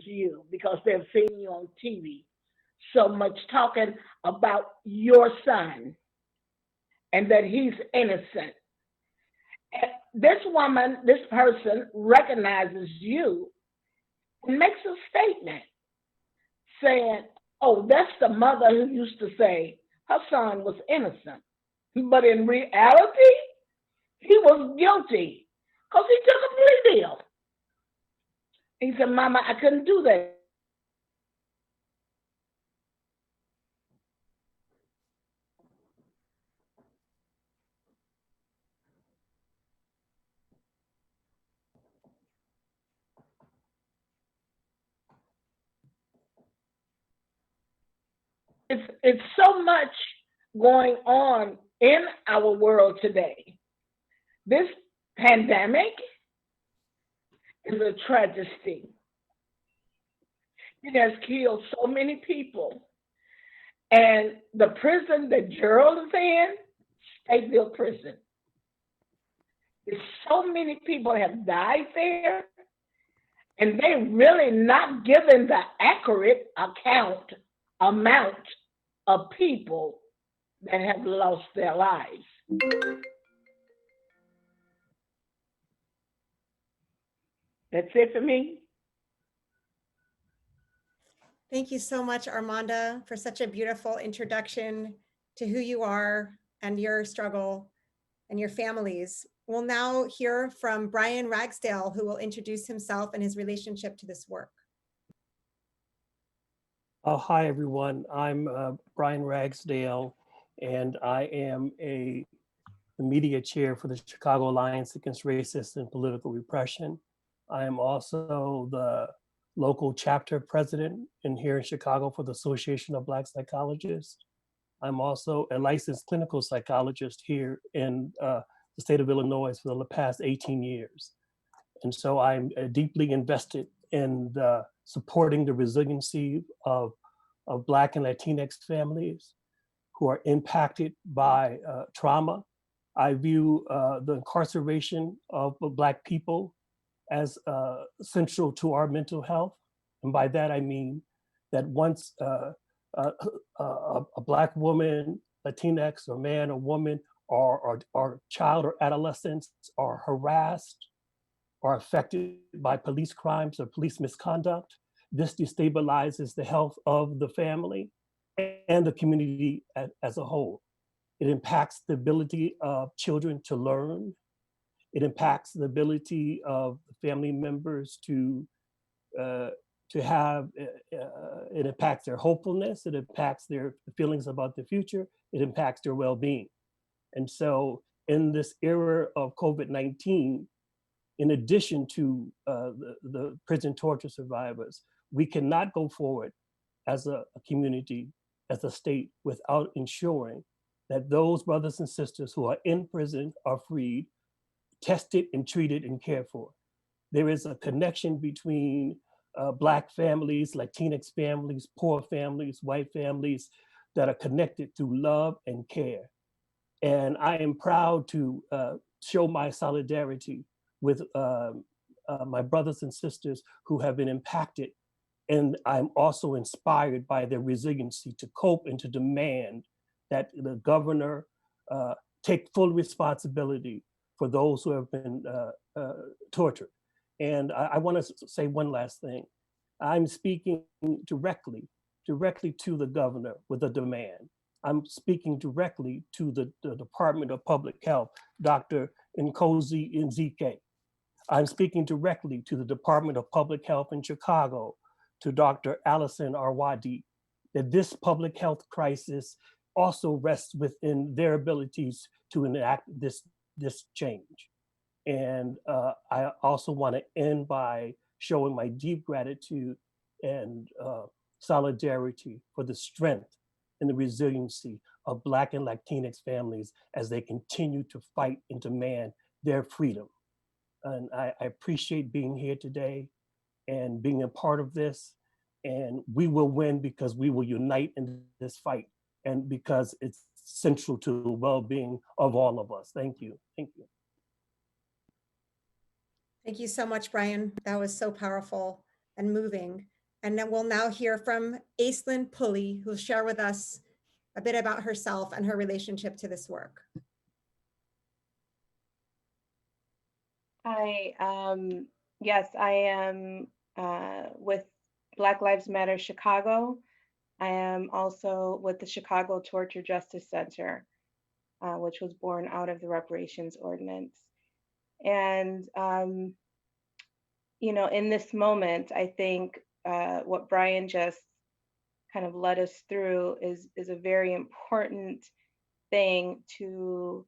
you, because they've seen you on TV so much talking about your son and that he's innocent. And this woman, this person recognizes you and makes a statement saying, oh, that's the mother who used to say her son was innocent. But in reality, he was guilty because he took a plea deal. He said, Mama, I couldn't do that. It's so much going on in our world today. This pandemic is a tragedy. It has killed so many people. And the prison that Gerald is in Stateville Prison. So many people have died there, and they really not given the accurate amount of people that have lost their lives. That's it for me. Thank you so much, Armanda, for such a beautiful introduction to who you are and your struggle and your families. We'll now hear from Brian Ragsdale, who will introduce himself and his relationship to this work. Hi, everyone. I'm Brian Ragsdale, and I am the media chair for the Chicago Alliance Against Racist and Political Repression. I am also the local chapter president here in Chicago for the Association of Black Psychologists. I'm also a licensed clinical psychologist here in the state of Illinois for the past 18 years. And so I'm deeply invested in supporting the resiliency of Black and Latinx families who are impacted by trauma. I view the incarceration of Black people as central to our mental health. And by that, I mean that once a Black woman, Latinx, or man or woman, or child or adolescents are harassed or affected by police crimes or police misconduct, this destabilizes the health of the family and the community as a whole. It impacts the ability of children to learn. It impacts the ability of family members to have, it impacts their hopefulness, it impacts their feelings about the future, it impacts their well-being. And so in this era of COVID-19, in addition to the prison torture survivors, we cannot go forward as a community, as a state, without ensuring that those brothers and sisters who are in prison are freed, tested and treated and cared for. There is a connection between Black families, Latinx families, poor families, white families that are connected through love and care. And I am proud to show my solidarity with my brothers and sisters who have been impacted. And I'm also inspired by their resiliency to cope and to demand that the governor take full responsibility for those who have been tortured. And I want to say one last thing. I'm speaking directly to the governor with a demand. I'm speaking directly to the Department of Public Health, Dr. Nkosi Nzike. I'm speaking directly to the Department of Public Health in Chicago, to Dr. Allison Arwadi, that this public health crisis also rests within their abilities to enact this change. And I also want to end by showing my deep gratitude and solidarity for the strength and the resiliency of Black and Latinx families as they continue to fight and demand their freedom. And I appreciate being here today and being a part of this. And we will win because we will unite in this fight and because it's central to the well-being of all of us. Thank you. Thank you. Thank you so much, Brian. That was so powerful and moving. And then we'll now hear from Aislinn Pulley, who'll share with us a bit about herself and her relationship to this work. Hi, yes, I am with Black Lives Matter Chicago. I am also with the Chicago Torture Justice Center, which was born out of the reparations ordinance. And, you know, in this moment, I think what Brian just kind of led us through is a very important thing to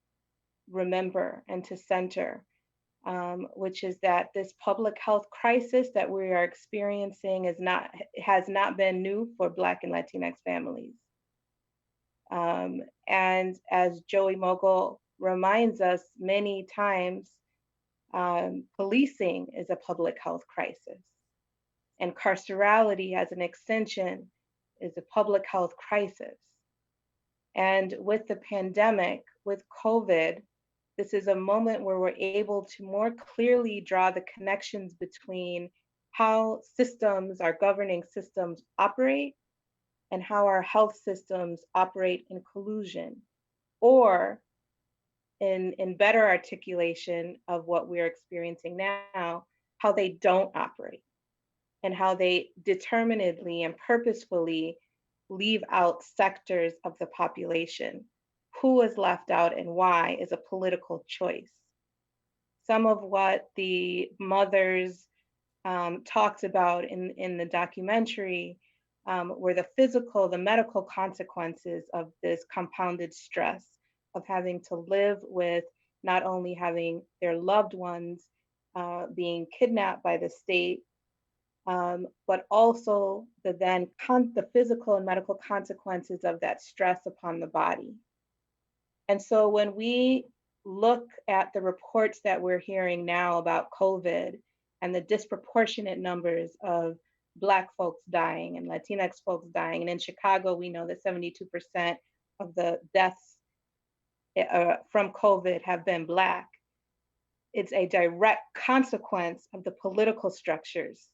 remember and to center, which is that this public health crisis that we are experiencing has not been new for Black and Latinx families. And as Joey Mogul reminds us many times, policing is a public health crisis, and carcerality as an extension is a public health crisis. And with the pandemic, with COVID, this is a moment where we're able to more clearly draw the connections between how systems, our governing systems, operate and how our health systems operate in collusion, or in better articulation of what we're experiencing now, how they don't operate and how they determinedly and purposefully leave out sectors of the population. Who is left out and why is a political choice. Some of what the mothers talked about in the documentary were the physical, the medical consequences of this compounded stress of having to live with not only having their loved ones being kidnapped by the state, but also the physical and medical consequences of that stress upon the body. And so when we look at the reports that we're hearing now about COVID and the disproportionate numbers of Black folks dying and Latinx folks dying, and in Chicago, we know that 72% of the deaths from COVID have been Black. It's a direct consequence of the political structures,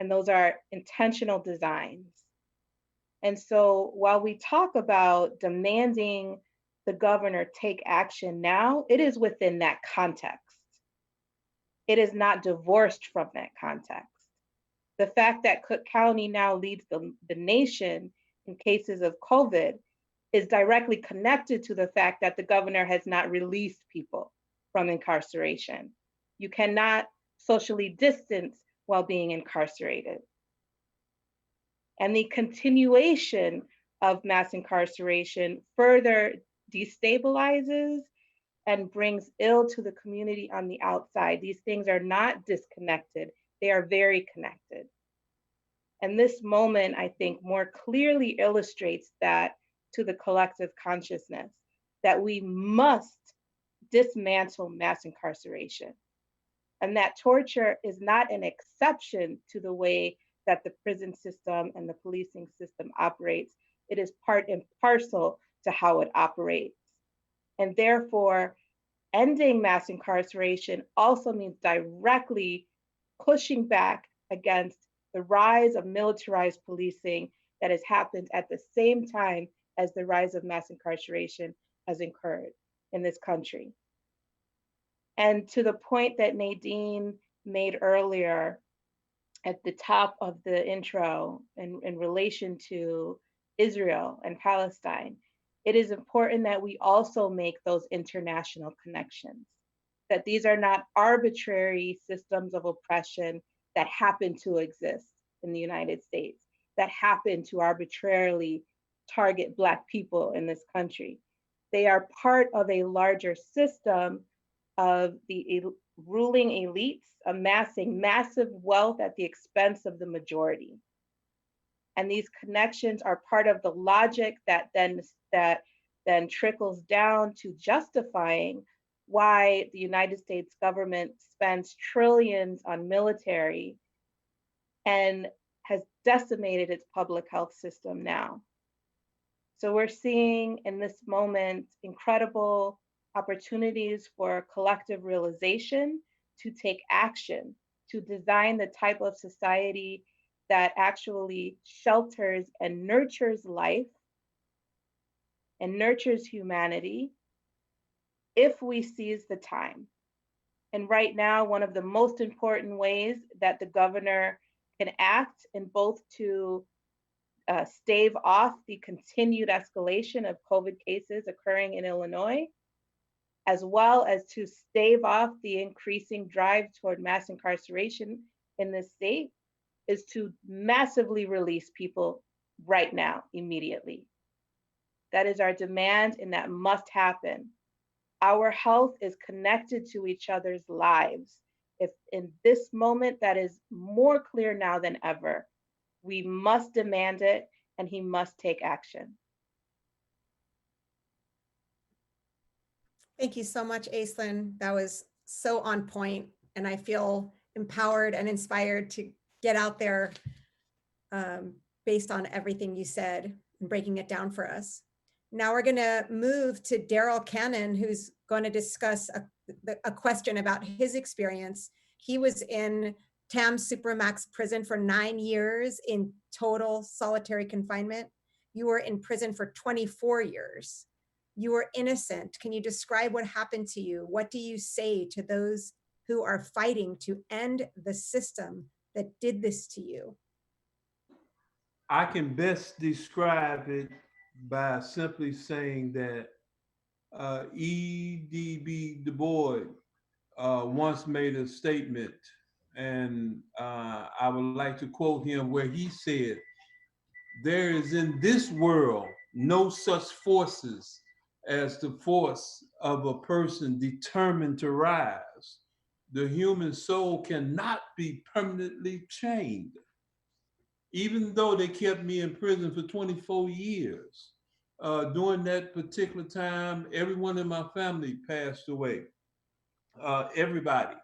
and those are intentional designs. And so while we talk about demanding the governor take action now, it is within that context. It is not divorced from that context. The fact that Cook County now leads the nation in cases of COVID is directly connected to the fact that the governor has not released people from incarceration. You cannot socially distance while being incarcerated. And the continuation of mass incarceration further destabilizes and brings ill to the community on the outside. These things are not disconnected, they are very connected. And this moment, I think, more clearly illustrates that to the collective consciousness, that we must dismantle mass incarceration. And that torture is not an exception to the way that the prison system and the policing system operates. It is part and parcel to how it operates. And therefore, ending mass incarceration also means directly pushing back against the rise of militarized policing that has happened at the same time as the rise of mass incarceration has occurred in this country. And to the point that Nadine made earlier at the top of the intro in relation to Israel and Palestine, it is important that we also make those international connections, that these are not arbitrary systems of oppression that happen to exist in the United States, that happen to arbitrarily target Black people in this country. They are part of a larger system of the ruling elites amassing massive wealth at the expense of the majority. And these connections are part of the logic that then trickles down to justifying why the United States government spends trillions on military and has decimated its public health system now. So we're seeing in this moment incredible opportunities for collective realization to take action, to design the type of society that actually shelters and nurtures life and nurtures humanity if we seize the time. And right now, one of the most important ways that the governor can act in both to stave off the continued escalation of COVID cases occurring in Illinois, as well as to stave off the increasing drive toward mass incarceration in this state, is to massively release people right now, immediately. That is our demand, and that must happen. Our health is connected to each other's lives. If in this moment that is more clear now than ever, we must demand it, and he must take action. Thank you so much, Aislinn. That was so on point, and I feel empowered and inspired to get out there based on everything you said and breaking it down for us. Now we're going to move to Daryl Cannon, who's going to discuss a question about his experience. He was in Tam's Supermax prison for 9 years in total solitary confinement. You were in prison for 24 years. You were innocent. Can you describe what happened to you? What do you say to those who are fighting to end the system that did this to you? I can best describe it by simply saying that E.D.B. Du Bois once made a statement, and I would like to quote him where he said, "There is in this world no such forces as the force of a person determined to rise. The human soul cannot be permanently chained." Even though they kept me in prison for 24 years, during that particular time, everyone in my family passed away. Everybody.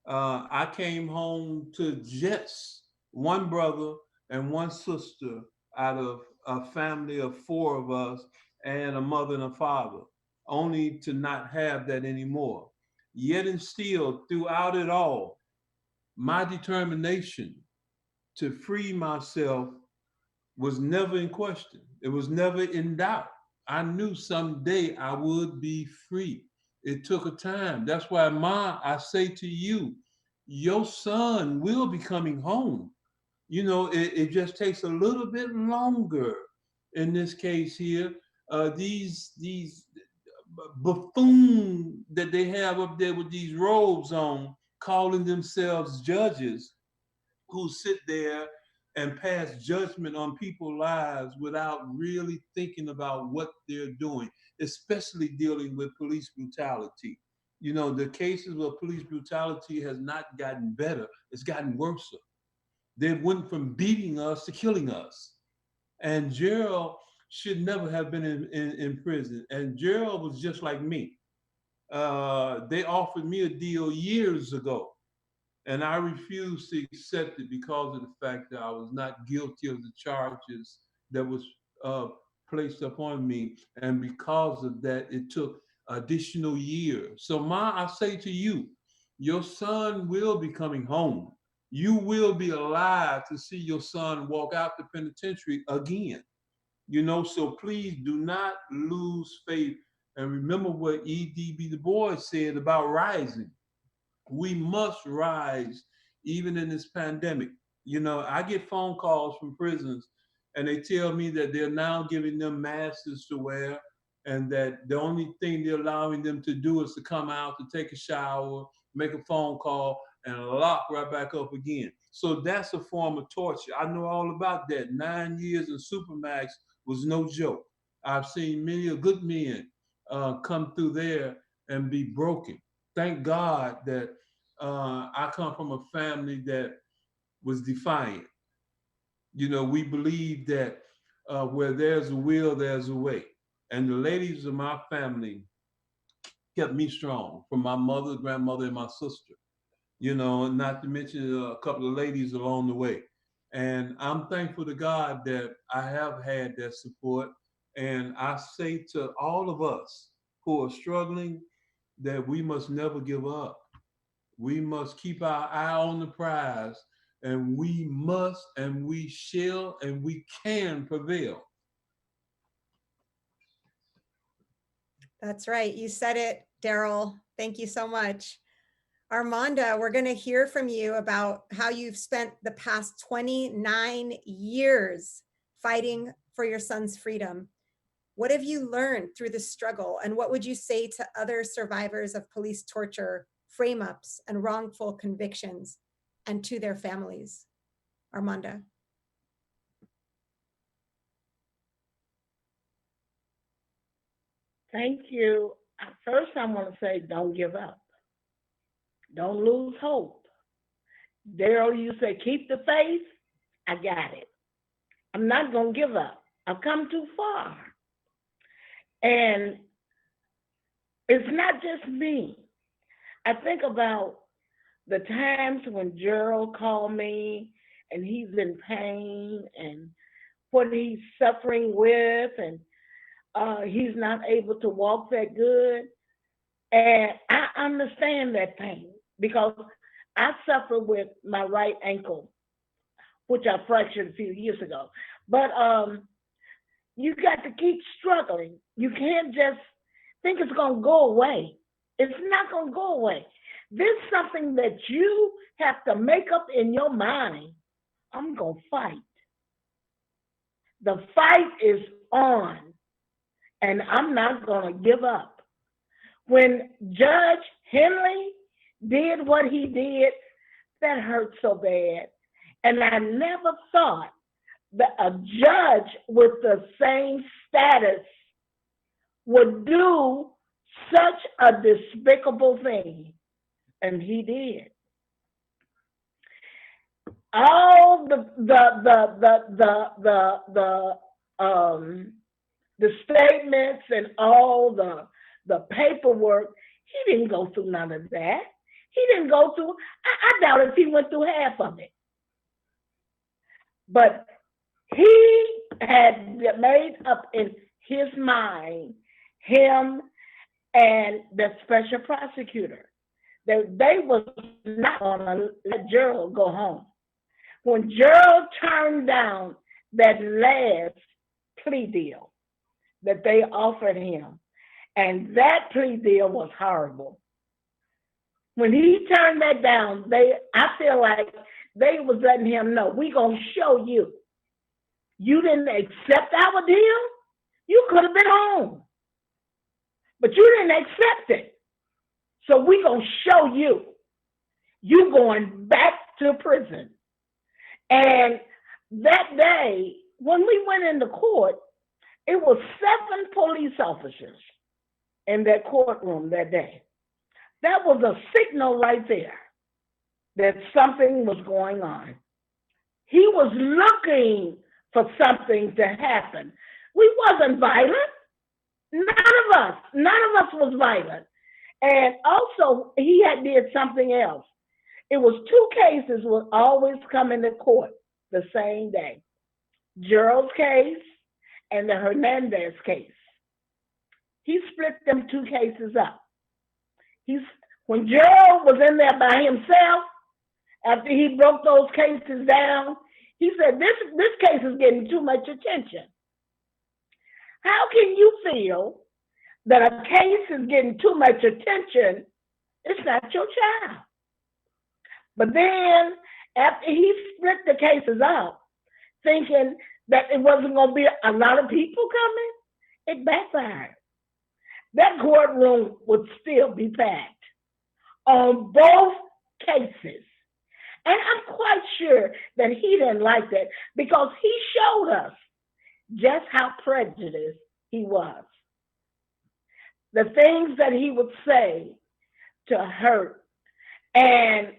I came home to just one brother and one sister out of a family of 4 of us and a mother and a father, only to not have that anymore. Yet and still, throughout it all, my determination to free myself was never in question. It was never in doubt. I knew someday I would be free. It took a time. That's why, Ma, I say to you, your son will be coming home. You know, it just takes a little bit longer in this case here. These buffoons that they have up there with these robes on, calling themselves judges, who sit there and pass judgment on people's lives without really thinking about what they're doing, especially dealing with police brutality. You know, the cases of police brutality has not gotten better, it's gotten worse. They went from beating us to killing us. And Gerald should never have been in prison. And Gerald was just like me. They offered me a deal years ago, and I refused to accept it because of the fact that I was not guilty of the charges that was placed upon me. And because of that, it took additional years. So, Ma, I say to you, your son will be coming home. You will be alive to see your son walk out the penitentiary again. You know, so please do not lose faith. And remember what E.D.B. Du Bois said about rising. We must rise even in this pandemic. You know, I get phone calls from prisons and they tell me that they're now giving them masks to wear, and that the only thing they're allowing them to do is to come out to take a shower, make a phone call, and lock right back up again. So that's a form of torture. I know all about that. 9 years in Supermax was no joke. I've seen many a good men come through there and be broken. Thank God that I come from a family that was defiant. You know, we believe that where there's a will, there's a way. And the ladies of my family kept me strong, from my mother, grandmother, and my sister. You know, not to mention a couple of ladies along the way. And I'm thankful to God that I have had that support. And I say to all of us who are struggling that we must never give up. We must keep our eye on the prize, and we must and we shall and we can prevail. That's right. You said it, Daryl. Thank you so much. Armanda, we're going to hear from you about how you've spent the past 29 years fighting for your son's freedom. What have you learned through the struggle, and what would you say to other survivors of police torture, frame-ups, and wrongful convictions, and to their families? Armanda. Thank you. First, I want to say don't give up. Don't lose hope. Daryl, you say keep the faith. I got it. I'm not going to give up. I've come too far. And it's not just me. I think about the times when Gerald called me and he's in pain and what he's suffering with. And He's not able to walk that good. And I understand that pain because I suffer with my right ankle, which I fractured a few years ago. But you got to keep struggling. You can't just think it's going to go away. It's not going to go away. This is something that you have to make up in your mind. I'm going to fight. The fight is on, and I'm not going to give up. When Judge Henley did what he did, that hurt so bad. And I never thought that a judge with the same status would do such a despicable thing. And he did. All the statements and all the paperwork, he didn't go through none of that. He didn't go through, I doubt if he went through half of it. But he had made up in his mind, him and the special prosecutor, that they was not gonna let Gerald go home. When Gerald turned down that last plea deal that they offered him, and that plea deal was horrible. When he turned that down, I feel like they was letting him know, we gonna show you. You didn't accept our deal, you could have been home. But you didn't accept it. So we gonna show you. You going back to prison. And that day, when we went into court, it was 7 police officers in that courtroom that day. That was a signal right there that something was going on. He was looking for something to happen. We wasn't violent. None of us was violent. And also, he had did something else. It was 2 cases would always come into court the same day. Gerald's case and the Hernandez case. He split them 2 cases up. When Gerald was in there by himself, after he broke those cases down, he said, this case is getting too much attention. How can you feel that a case is getting too much attention? It's not your child. But then, after he split the cases up, thinking that it wasn't going to be a lot of people coming, it backfired. That courtroom would still be packed on both cases. And I'm quite sure that he didn't like that because he showed us just how prejudiced he was. The things that he would say to hurt. And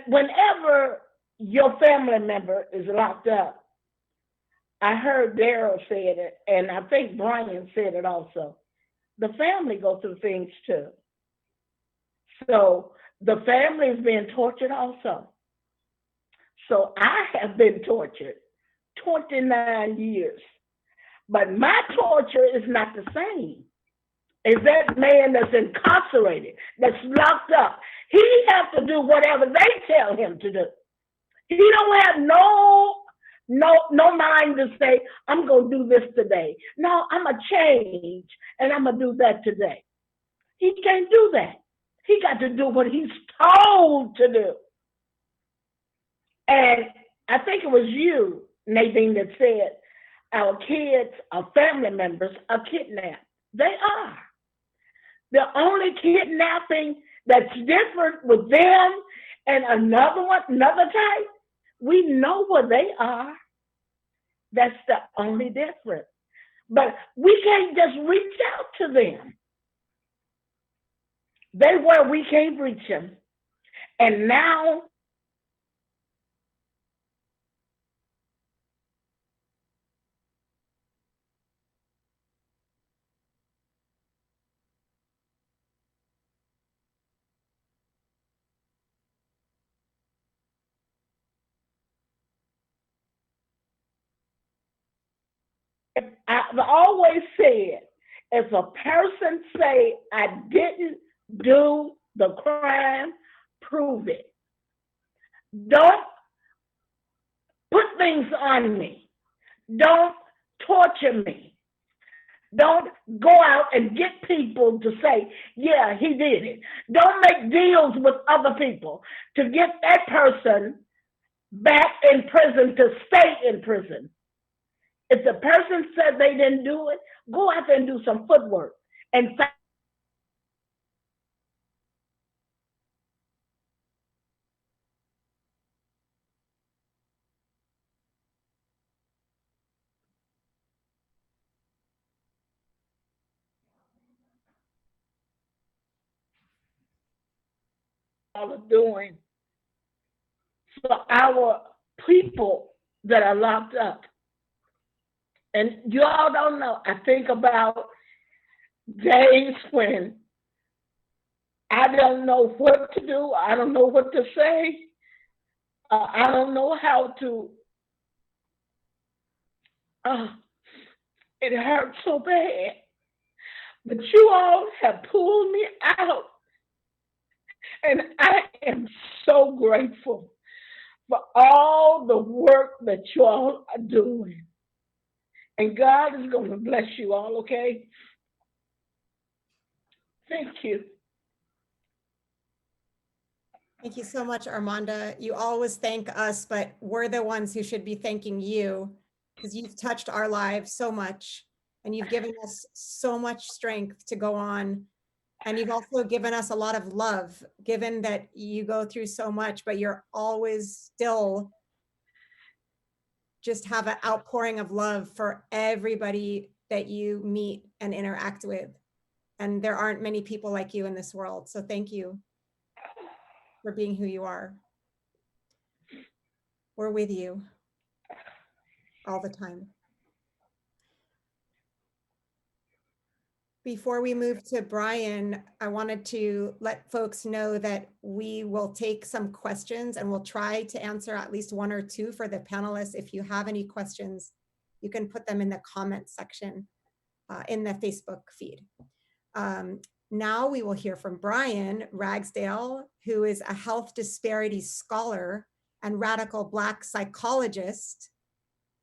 whenever your family member is locked up, I heard Daryl say it, and I think Brian said it also. The family go through things too. So the family is being tortured also. So I have been tortured 29 years. But my torture is not the same as that man that's incarcerated, that's locked up. He has to do whatever they tell him to do. He don't have no mind to say, I'm going to do this today. No, I'm going to change and I'm going to do that today. He can't do that. He got to do what he's told to do. And I think it was you, Nadine, that said our kids, our family members are kidnapped. They are. The only kidnapping that's different with them and another type, we know where they are. That's the only difference. But we can't just reach out to them. They where we can't reach them. And now I've always said, if a person say, I didn't do the crime, prove it. Don't put things on me. Don't torture me. Don't go out and get people to say, yeah, he did it. Don't make deals with other people to get that person back in prison to stay in prison. If the person said they didn't do it, go out there and do some footwork and all are doing for our people that are locked up. And you all don't know, I think about days when I don't know what to do, I don't know what to say, I don't know how to, it hurts so bad. But you all have pulled me out. And I am so grateful for all the work that you all are doing. And God is going to bless you all, okay? Thank you. Thank you so much, Armanda. You always thank us, but we're the ones who should be thanking you because you've touched our lives so much and you've given us so much strength to go on. And you've also given us a lot of love, given that you go through so much, but you're always still just have an outpouring of love for everybody that you meet and interact with. And there aren't many people like you in this world. So thank you for being who you are. We're with you all the time. Before we move to Brian, I wanted to let folks know that we will take some questions and we'll try to answer at least one or two for the panelists. If you have any questions, you can put them in the comment section in the Facebook feed. Now we will hear from Brian Ragsdale, who is a health disparities scholar and radical Black psychologist.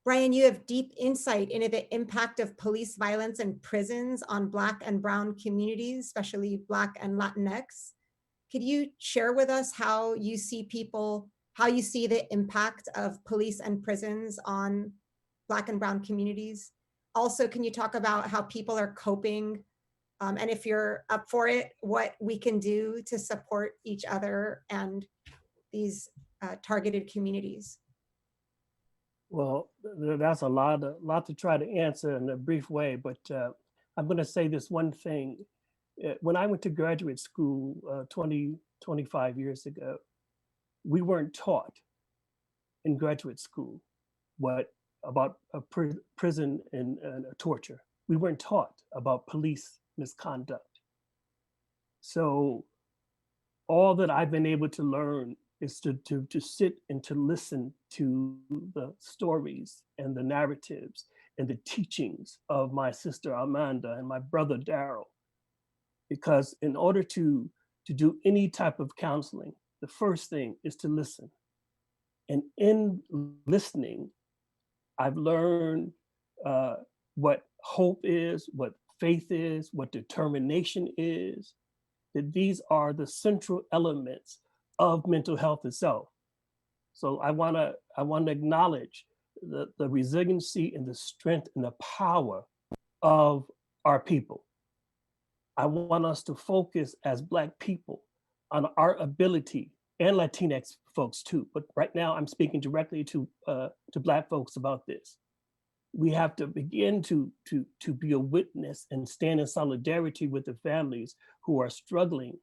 Brian, you have deep insight into the impact of police violence in prisons on Black and Brown communities, especially Black and Latinx. Could you share with us how you see the impact of police and prisons on Black and Brown communities? Also, can you talk about how people are coping? And if you're up for it, what we can do to support each other and these targeted communities? Well, that's a lot to try to answer in a brief way, but I'm going to say this one thing. When I went to graduate school 25 years ago, we weren't taught in graduate school about a prison and torture. We weren't taught about police misconduct. So all that I've been able to learn is to sit and to listen to the stories and the narratives and the teachings of my sister Amanda and my brother Daryl. Because in order to do any type of counseling, the first thing is to listen. And in listening, I've learned what hope is, what faith is, what determination is, that these are the central elements of mental health itself. So I want to acknowledge the resiliency and the strength and the power of our people. I want us to focus as Black people on our ability, and Latinx folks too, but right now I'm speaking directly to Black folks about this. We have to begin to be a witness and stand in solidarity with the families who are struggling,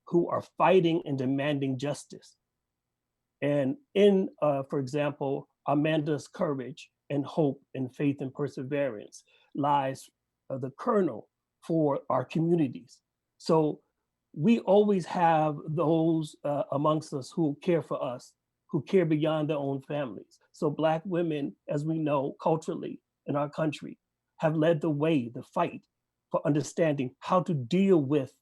who are fighting and demanding justice. And in, for example, Amanda's courage and hope and faith and perseverance lies the kernel for our communities. So we always have those amongst us who care for us, who care beyond their own families. So Black women, as we know culturally in our country, have led the way, the fight for understanding how to deal with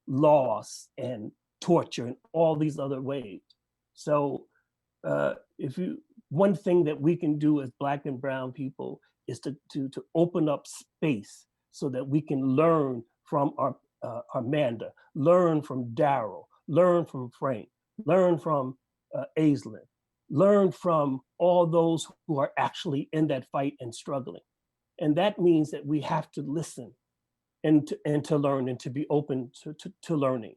loss and torture and all these other ways. So one thing that we can do as Black and brown people is to open up space so that we can learn from our Amanda, learn from Daryl, learn from Frank, learn from Aislinn, learn from all those who are actually in that fight and struggling. And that means that we have to listen and to learn and to be open to learning.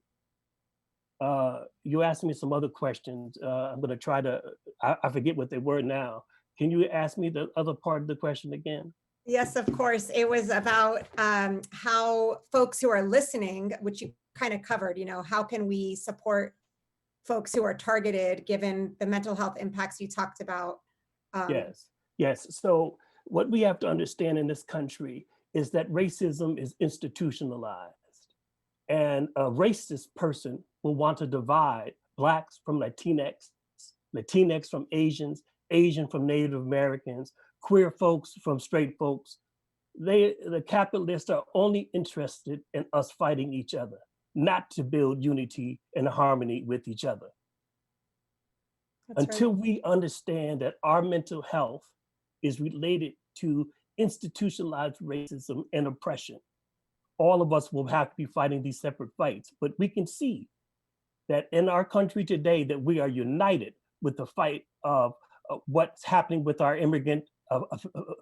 You asked me some other questions. I'm going to try to, I forget what they were now. Can you ask me the other part of the question again? Yes, of course. It was about how folks who are listening, which you kind of covered, how can we support folks who are targeted given the mental health impacts you talked about? Yes. So what we have to understand in this country is that racism is institutionalized. And a racist person will want to divide Blacks from Latinx, Latinx from Asians, Asian from Native Americans, queer folks from straight folks. The capitalists are only interested in us fighting each other, not to build unity and harmony with each other. Until we understand that our mental health is related to institutionalized racism and oppression, all of us will have to be fighting these separate fights. But we can see that in our country today that we are united with the fight of what's happening with our immigrant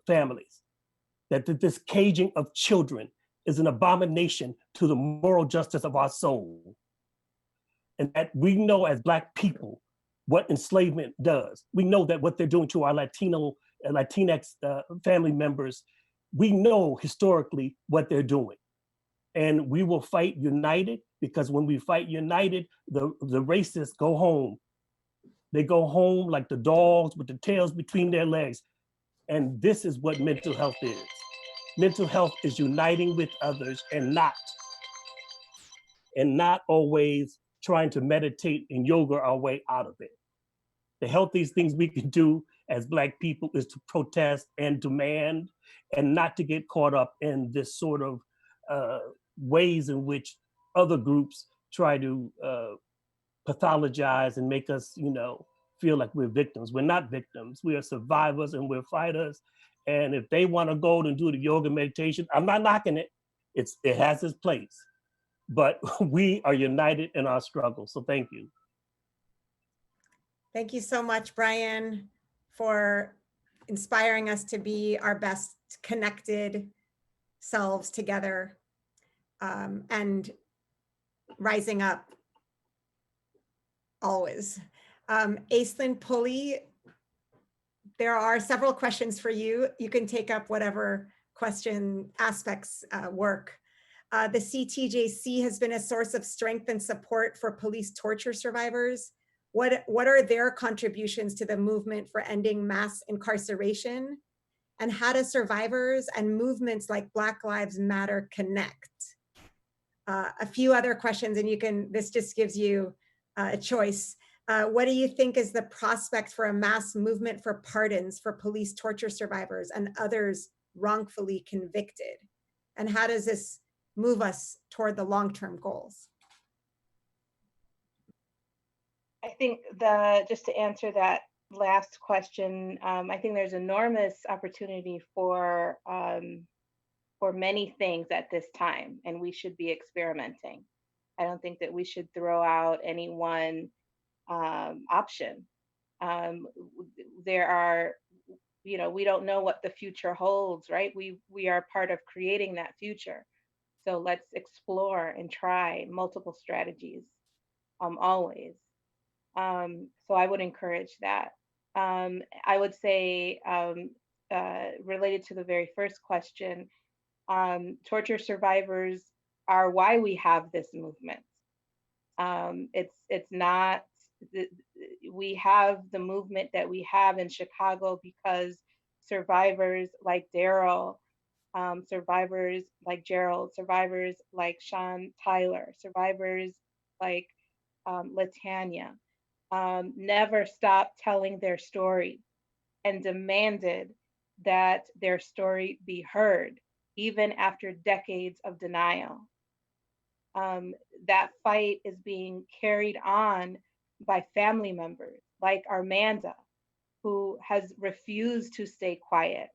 families, that this caging of children is an abomination to the moral justice of our soul. And that we know as Black people what enslavement does. We know that what they're doing to our Latino and Latinx family members, we know historically what they're doing. And we will fight united, because when we fight united, the racists go home. They go home like the dogs with the tails between their legs. And this is what mental health is. Mental health is uniting with others and not always trying to meditate and yoga our way out of it. The healthiest things we can do as Black people is to protest and demand, and not to get caught up in this sort of ways in which other groups try to pathologize and make us, feel like we're victims. We're not victims. We are survivors and we're fighters. And if they want to go and do the yoga meditation, I'm not knocking it. It has its place. But we are united in our struggle. So thank you. Thank you so much, Brian, for inspiring us to be our best connected selves together, and rising up always. Aislinn Pulley, there are several questions for you. You can take up whatever question aspects work. The CTJC has been a source of strength and support for police torture survivors. What are their contributions to the movement for ending mass incarceration? And how do survivors and movements like Black Lives Matter connect? A few other questions, and this just gives you a choice. What do you think is the prospect for a mass movement for pardons for police torture survivors and others wrongfully convicted? And how does this move us toward the long-term goals? I think just to answer that last question, I think there's enormous opportunity for many things at this time, and we should be experimenting. I don't think that we should throw out any one option. There are, we don't know what the future holds, right? We are part of creating that future. So let's explore and try multiple strategies, always. So I would encourage that. I would say, related to the very first question, torture survivors are why we have this movement. It's not, we have the movement that we have in Chicago because survivors like Daryl, survivors like Gerald, survivors like Sean Tyler, survivors like Latanya, never stopped telling their story and demanded that their story be heard. even after decades of denial. That fight is being carried on by family members like Armanda, who has refused to stay quiet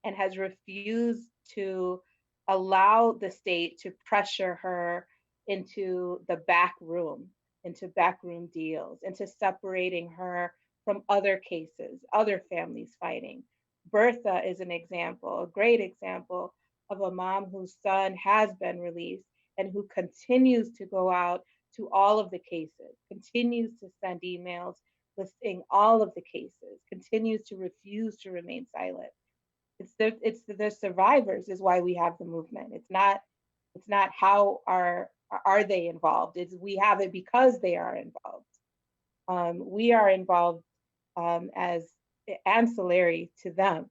and has refused to allow the state to pressure her into the back room, into backroom deals, into separating her from other cases, other families fighting. Bertha is an example, a great example of a mom whose son has been released and who continues to go out to all of the cases, continues to send emails listing all of the cases, continues to refuse to remain silent. It's the survivors is why we have the movement. It's not how are they involved. It's we have it because they are involved. We are involved as ancillary to them.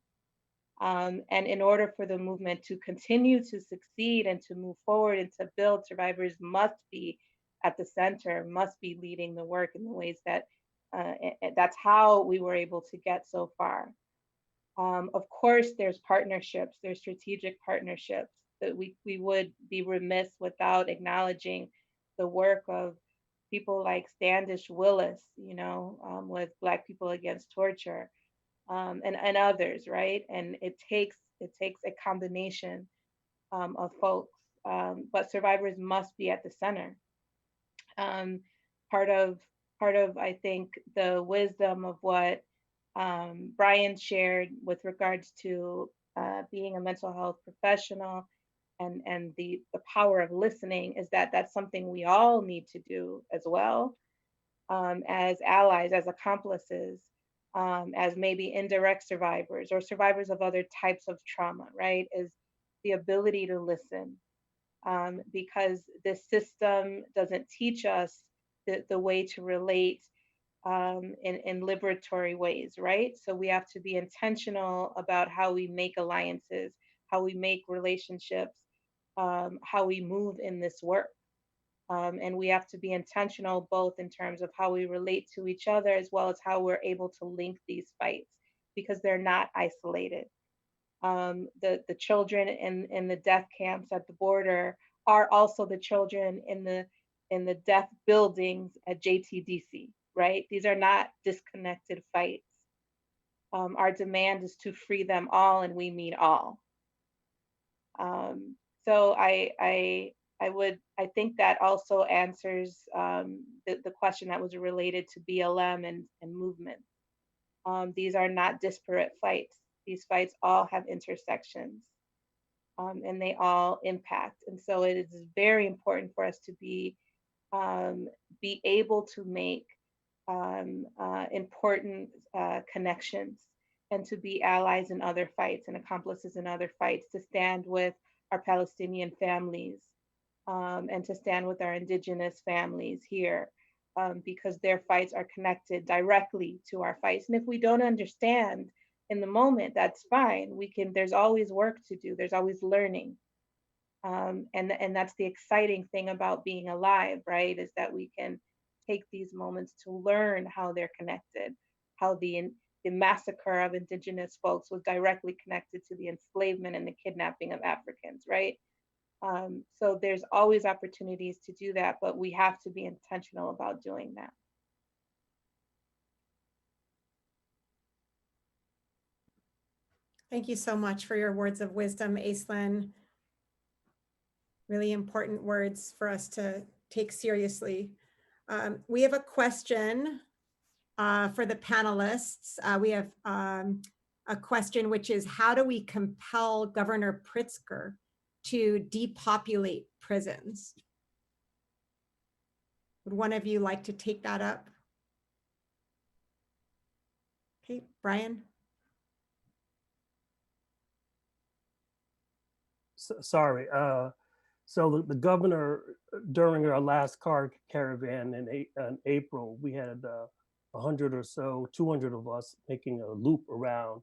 And in order for the movement to continue to succeed and to move forward and to build, survivors must be at the center, must be leading the work in the ways that that's how we were able to get so far. Of course, there's partnerships, there's strategic partnerships that we would be remiss without acknowledging the work of people like Standish Willis, with Black People Against Torture, and others, right? And it takes a combination of folks, but survivors must be at the center. Part of I think the wisdom of what Brian shared with regards to being a mental health professional and the power of listening is that that's something we all need to do as well, as allies, as accomplices, as maybe indirect survivors or survivors of other types of trauma, right? Is the ability to listen, because this system doesn't teach us the way to relate in liberatory ways, right? So we have to be intentional about how we make alliances, how we make relationships, how we move in this work. And we have to be intentional both in terms of how we relate to each other as well as how we're able to link these fights, because they're not isolated. The children in the death camps at the border are also the children in the death buildings at JTDC, right? These are not disconnected fights. Our demand is to free them all, and we mean all. So I think that also answers the question that was related to BLM and movement. These are not disparate fights. These fights all have intersections, and they all impact. And so it is very important for us to be able to make important connections and to be allies in other fights and accomplices in other fights, to stand with our Palestinian families, and to stand with our indigenous families here, because their fights are connected directly to our fights. And if we don't understand in the moment, that's fine. There's always work to do. There's always learning. And that's the exciting thing about being alive, right? Is that we can take these moments to learn how they're connected, how the massacre of indigenous folks was directly connected to the enslavement and the kidnapping of Africans, right? So there's always opportunities to do that, but we have to be intentional about doing that. Thank you so much for your words of wisdom, Aislinn. Really important words for us to take seriously. We have a question for the panelists. We have a question, which is, how do we compel Governor Pritzker to depopulate prisons? Would one of you like to take that up? Okay, Brian. Sorry. So the governor, during our last car caravan in April, we had 100 or so, 200 of us making a loop around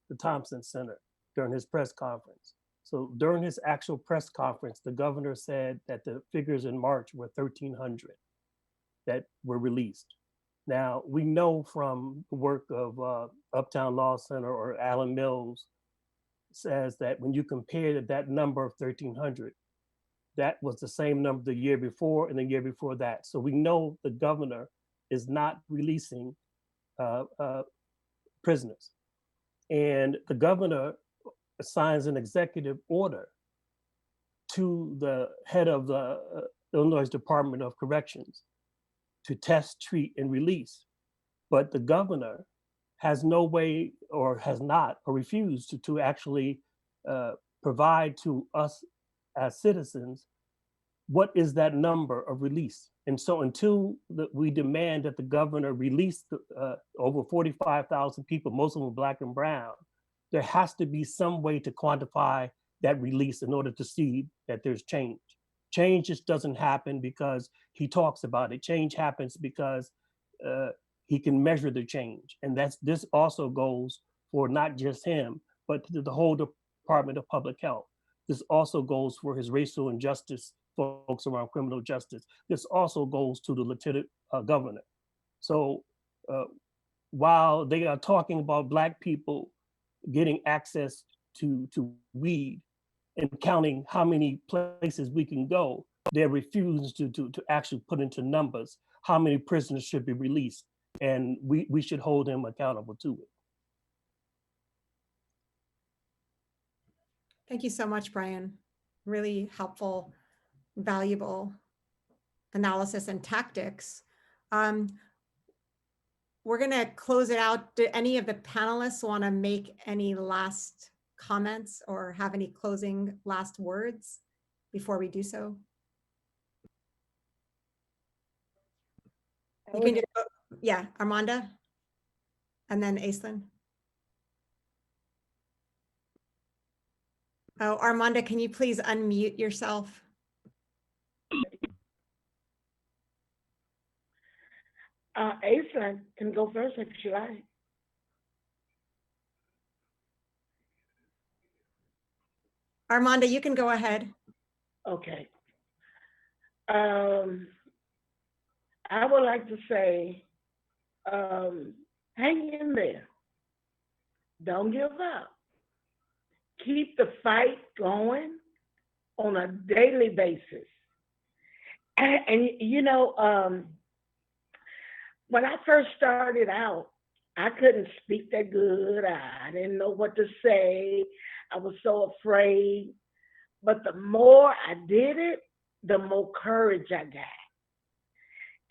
the Thompson Center during his press conference. So during his actual press conference, the governor said that the figures in March were 1,300 that were released. Now, we know from the work of Uptown Law Center or Alan Mills says that when you compare that number of 1,300, that was the same number the year before and the year before that. So we know the governor is not releasing prisoners. And the governor assigns an executive order to the head of the Illinois Department of Corrections to test, treat, and release. But the governor has no way, or has not, or refused to actually provide to us as citizens what is that number of release. And so until we demand that the governor release over 45,000 people, most of them Black and brown, there has to be some way to quantify that release in order to see that there's change. Change just doesn't happen because he talks about it. Change happens because he can measure the change. And this also goes for not just him, but the whole Department of Public Health. This also goes for his racial injustice folks around criminal justice. This also goes to the lieutenant governor. So while they are talking about Black people getting access to weed and counting how many places we can go, they refuse to actually put into numbers how many prisoners should be released. And we should hold them accountable to it. Thank you so much, Brian. Really helpful, valuable analysis and tactics. We're gonna close it out. Do any of the panelists wanna make any last comments or have any closing last words before we do so? You can just, yeah, Armanda, and then Aislinn. Oh, Armanda, can you please unmute yourself? Aislinn can go first if she likes. Armanda, you can go ahead. Okay. I would like to say, hang in there. Don't give up. Keep the fight going on a daily basis. And you know, when I first started out, I couldn't speak that good. I didn't know what to say. I was so afraid. But the more I did it, the more courage I got.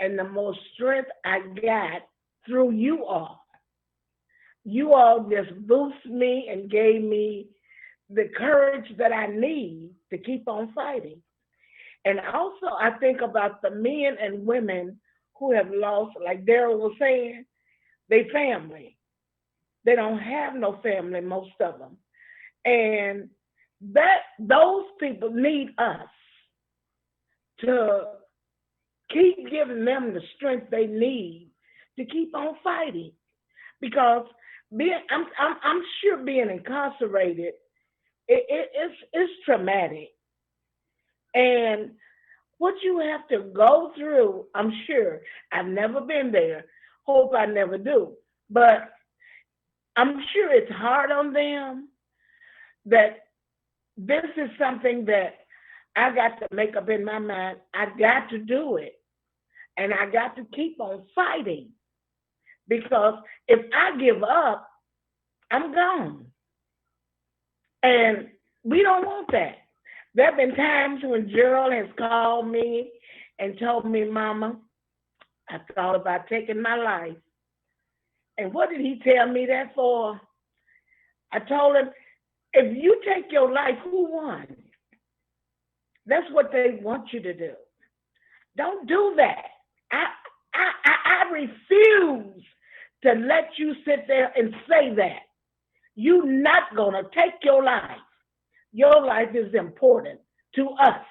And the more strength I got through you all. You all just boosted me and gave me the courage that I need to keep on fighting. And also I think about the men and women who have lost, like Daryl was saying, they family. They don't have no family, most of them. And those people need us to keep giving them the strength they need to keep on fighting. Because I'm sure being incarcerated, it's traumatic. And what you have to go through, I'm sure, I've never been there, hope I never do, but I'm sure it's hard on them that this is something that I got to make up in my mind. I got to do it. And I got to keep on fighting. Because if I give up, I'm gone. And we don't want that. There have been times when Gerald has called me and told me, Mama, I thought about taking my life. And what did he tell me that for? I told him, if you take your life, who won? That's what they want you to do. Don't do that. I refuse to let you sit there and say that. You're not gonna take your life. Your life is important to us.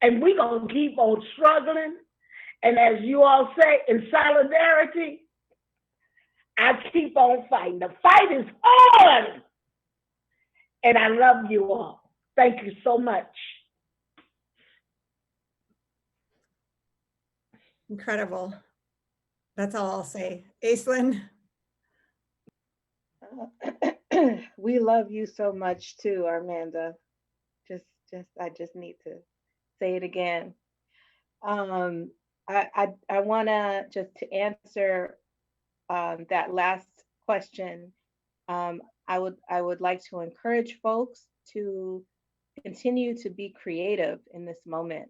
And we're gonna keep on struggling. And as you all say, in solidarity, I keep on fighting. The fight is on. And I love you all. Thank you so much. Incredible. That's all I'll say. Aislinn? We love you so much too, Armanda. I just need to say it again. Um, I want to just to answer that last question. I would like to encourage folks to continue to be creative in this moment.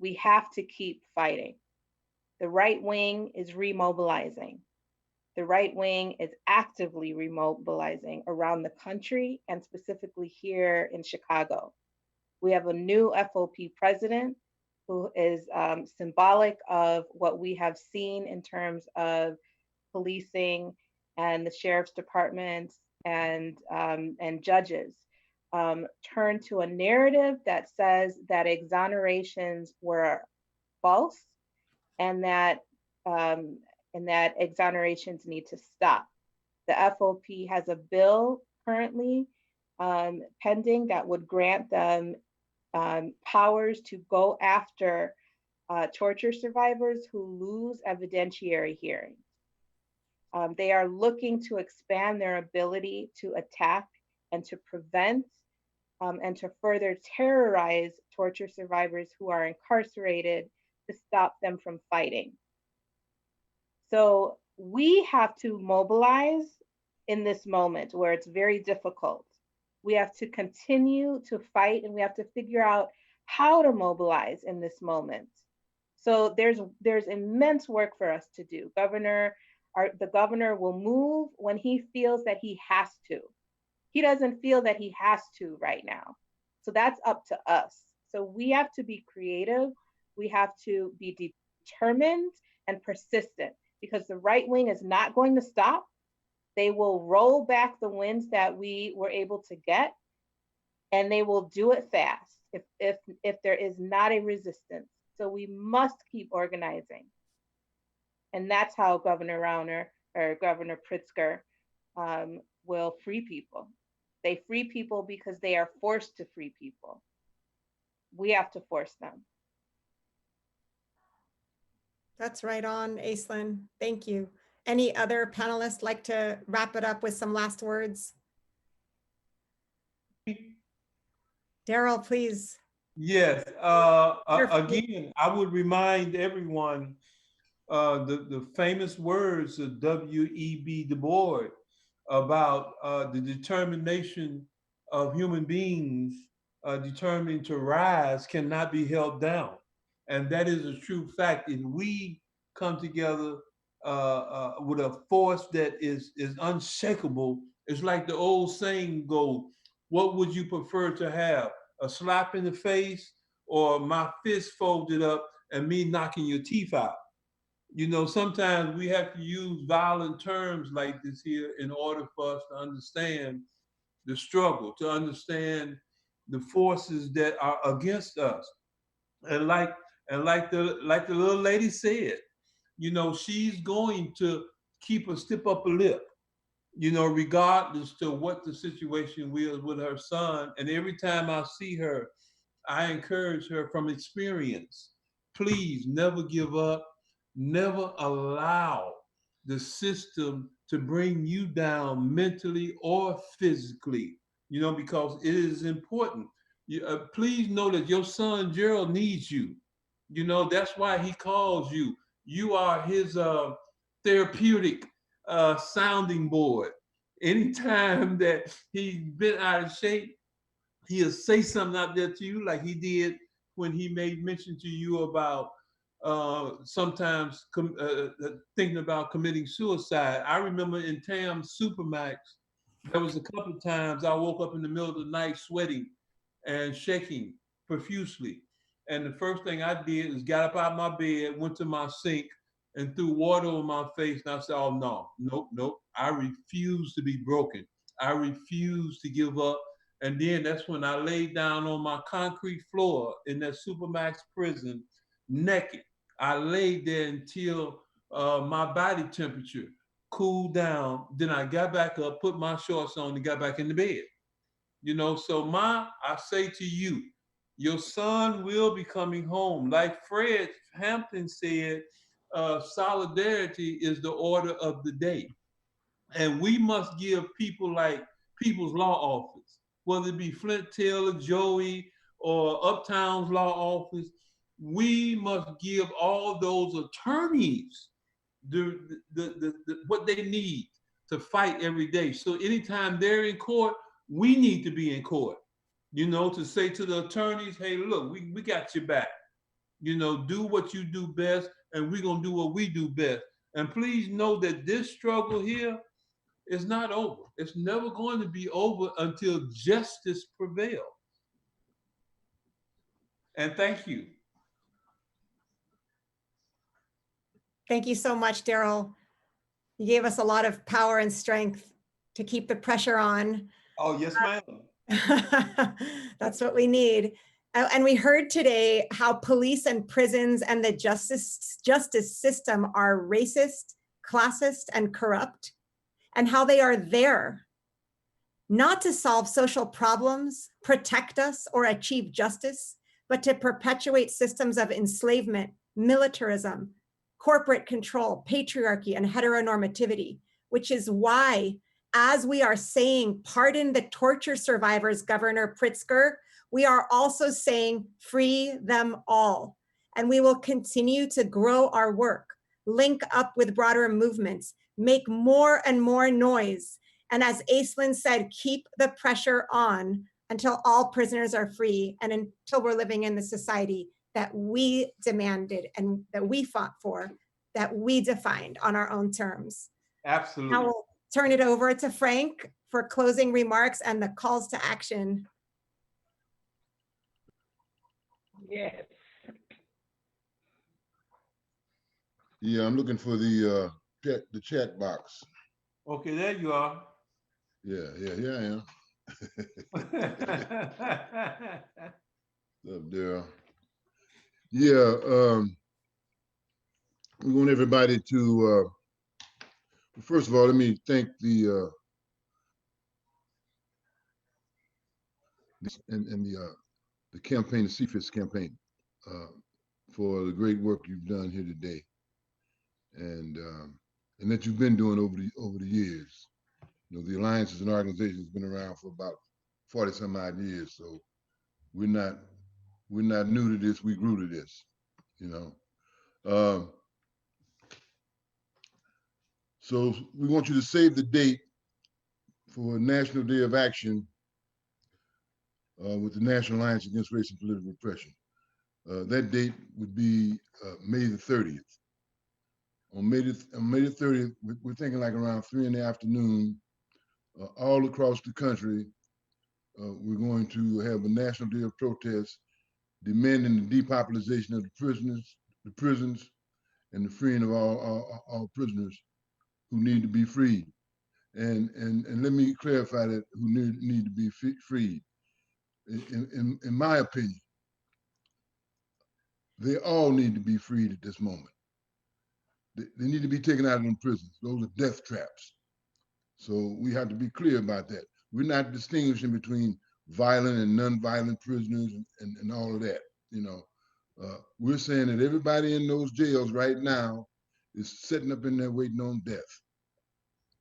We have to keep fighting. The right wing is remobilizing. The right wing is actively remobilizing around the country and specifically here in Chicago. We have a new FOP president who is symbolic of what we have seen in terms of policing and the sheriff's departments and judges turn to a narrative that says that exonerations were false and that exonerations need to stop. The FOP has a bill currently pending that would grant them powers to go after torture survivors who lose evidentiary hearings. They are looking to expand their ability to attack and to prevent and to further terrorize torture survivors who are incarcerated to stop them from fighting. So we have to mobilize in this moment where it's very difficult. We have to continue to fight and we have to figure out how to mobilize in this moment. So there's immense work for us to do. The governor will move when he feels that he has to. He doesn't feel that he has to right now. So that's up to us. So we have to be creative. We have to be determined and persistent because the right wing is not going to stop. They will roll back the wins that we were able to get, and they will do it fast if there is not a resistance. So we must keep organizing. And that's how Governor Rauner or Governor Pritzker will free people. They free people because they are forced to free people. We have to force them. That's right on, Aislinn. Thank you. Any other panelists like to wrap it up with some last words? Daryl, please. Yes. Again, I would remind everyone the famous words of W.E.B. Du Bois about the determination of human beings determined to rise cannot be held down. And that is a true fact. If we come together with a force that is unshakable, it's like the old saying goes, what would you prefer to have? A slap in the face or my fist folded up and me knocking your teeth out? You know, sometimes we have to use violent terms like this here in order for us to understand the struggle, to understand the forces that are against us. And like the little lady said, you know, she's going to keep a stiff upper lip, you know, regardless to what the situation was with her son. And every time I see her, I encourage her from experience. Please never give up. Never allow the system to bring you down mentally or physically, you know, because it is important. Please know that your son Gerald needs you. You know, that's why he calls you. You are his therapeutic sounding board. Anytime that he's been out of shape, he'll say something out there to you, like he did when he made mention to you about sometimes thinking about committing suicide. I remember in Tam's Supermax, there was a couple of times I woke up in the middle of the night sweating and shaking profusely. And the first thing I did is got up out of my bed, went to my sink, and threw water on my face. And I said, oh, no, nope. I refuse to be broken. I refuse to give up. And then that's when I laid down on my concrete floor in that Supermax prison, naked. I laid there until my body temperature cooled down. Then I got back up, put my shorts on, and got back in the bed. You know, so I say to you, your son will be coming home. Like Fred Hampton said, solidarity is the order of the day. And we must give people like people's law office, whether it be Flint, Taylor, Joey, or Uptown's law office. We must give all those attorneys what they need to fight every day. So anytime they're in court, we need to be in court, you know, to say to the attorneys, hey, look, we got your back. You know, do what you do best, and we're going to do what we do best. And please know that this struggle here is not over. It's never going to be over until justice prevails. And thank you. Thank you so much, Daryl. You gave us a lot of power and strength to keep the pressure on. Oh, yes, ma'am. That's what we need. And we heard today how police and prisons and the justice system are racist, classist, and corrupt, and how they are there not to solve social problems, protect us, or achieve justice, but to perpetuate systems of enslavement, militarism, corporate control, patriarchy, and heteronormativity, which is why, as we are saying, pardon the torture survivors, Governor Pritzker, we are also saying free them all. And we will continue to grow our work, link up with broader movements, make more and more noise. And as Aislinn said, keep the pressure on until all prisoners are free and until we're living in the society that we demanded and that we fought for, that we defined on our own terms. Absolutely. Now we'll turn it over to Frank for closing remarks and the calls to action. Yes. Yeah, I'm looking for the chat box. Okay, there you are. Yeah, here I am. Up there. Yeah, we want everybody to, first of all, let me thank the campaign, the CFIST campaign, for the great work you've done here today, and that you've been doing over the years. You know, the Alliance as an organization has been around for about 40 some odd years, so we're not new to this. We grew to this, you know. So we want you to save the date for National Day of Action with the National Alliance Against Race and Political Repression. That date would be May the 30th. On May the 30th, we're thinking like around 3 in the afternoon, all across the country, we're going to have a national day of protest demanding the depopulation of the prisons, and the freeing of all prisoners who need to be freed. And let me clarify that, who need to be freed. In my opinion, they all need to be freed at this moment. They need to be taken out of them prisons. Those are death traps. So we have to be clear about that. We're not distinguishing between violent and non-violent prisoners and all of that. You know, we're saying that everybody in those jails right now is sitting up in there waiting on death.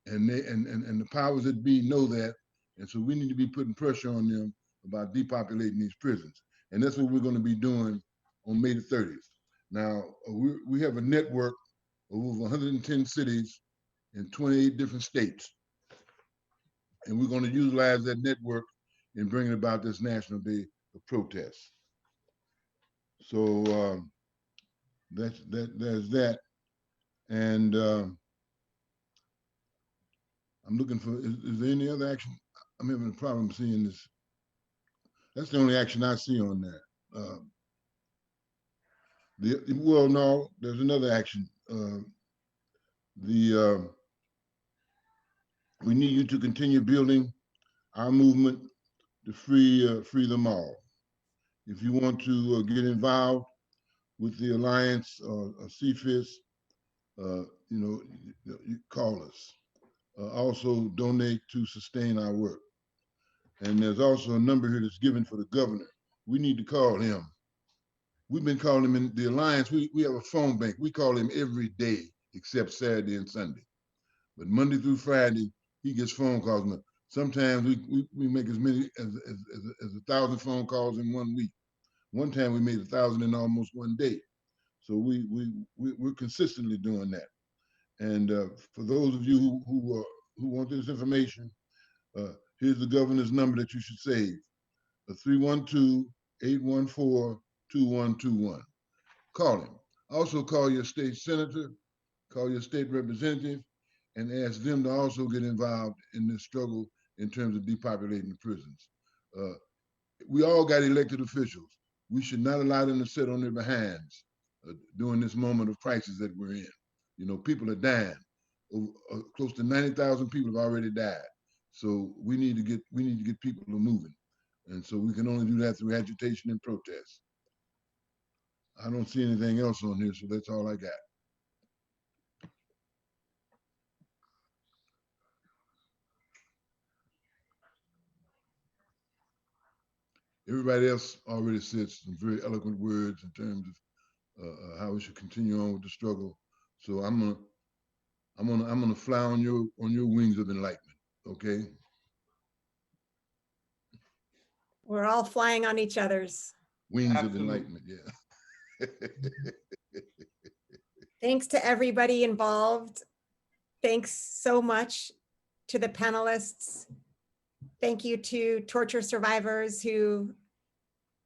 And the powers that be know that. And so we need to be putting pressure on them about depopulating these prisons. And that's what we're going to be doing on May the 30th. Now, we have a network of over 110 cities in 28 different states. And we're going to utilize that network in bringing about this National Day of Protest. So there's that. And I'm looking for, is there any other action? I'm having a problem seeing this. That's the only action I see on there. Well, no, there's another action. We need you to continue building our movement to free them all. If you want to get involved with the Alliance or CFIST, you know, you call us. Also donate to sustain our work. And there's also a number here that's given for the governor. We need to call him. We've been calling him in the Alliance. We have a phone bank. We call him every day except Saturday and Sunday. But Monday through Friday, he gets phone calls. Sometimes we make as many as 1,000 phone calls in 1 week. One time we made 1,000 in almost 1 day. So we're consistently doing that. And for those of you who want this information, here's the governor's number that you should save: 312-814-2121. Call him. Also call your state senator, call your state representative, and ask them to also get involved in this struggle in terms of depopulating the prisons. We all got elected officials. We should not allow them to sit on their behinds during this moment of crisis that we're in. You know, people are dying. Close to 90,000 people have already died. So we need to get people moving. And so we can only do that through agitation and protest. I don't see anything else on here, so that's all I got. Everybody else already said some very eloquent words in terms of how we should continue on with the struggle. So I'm gonna fly on your wings of enlightenment. Okay. We're all flying on each other's wings of enlightenment. Yeah. Thanks to everybody involved. Thanks so much to the panelists. Thank you to torture survivors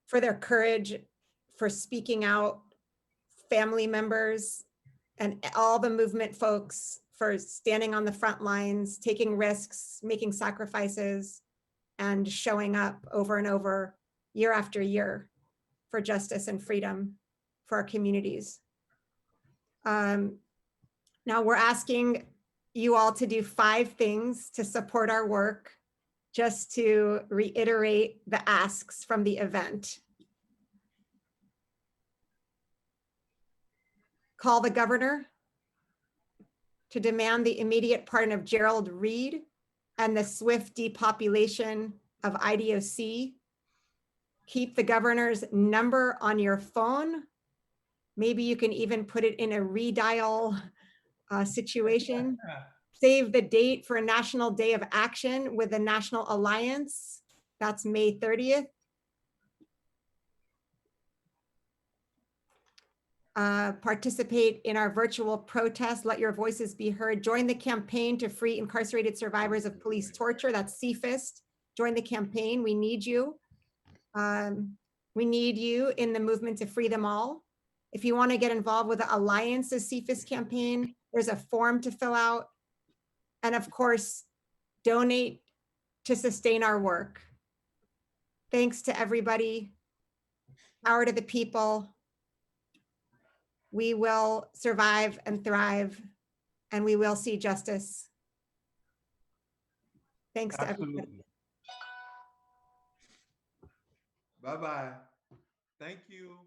for their courage, for speaking out, family members, and all the movement folks for standing on the front lines, taking risks, making sacrifices, and showing up over and over, year after year, for justice and freedom for our communities. Now we're asking you all to do 5 things to support our work, just to reiterate the asks from the event. Call the governor to demand the immediate pardon of Gerald Reed and the swift depopulation of IDOC. Keep the governor's number on your phone. Maybe you can even put it in a redial situation. Save the date for a National Day of Action with the National Alliance. That's May 30th. Participate in our virtual protest. Let your voices be heard. Join the campaign to free incarcerated survivors of police torture. That's CFIST. Join the campaign. We need you. We need you in the movement to free them all. If you want to get involved with the Alliance's CFIST campaign, there's a form to fill out. And of course, donate to sustain our work. Thanks to everybody. Power to the people. We will survive and thrive, and we will see justice. Thanks to everybody. Bye-bye. Thank you.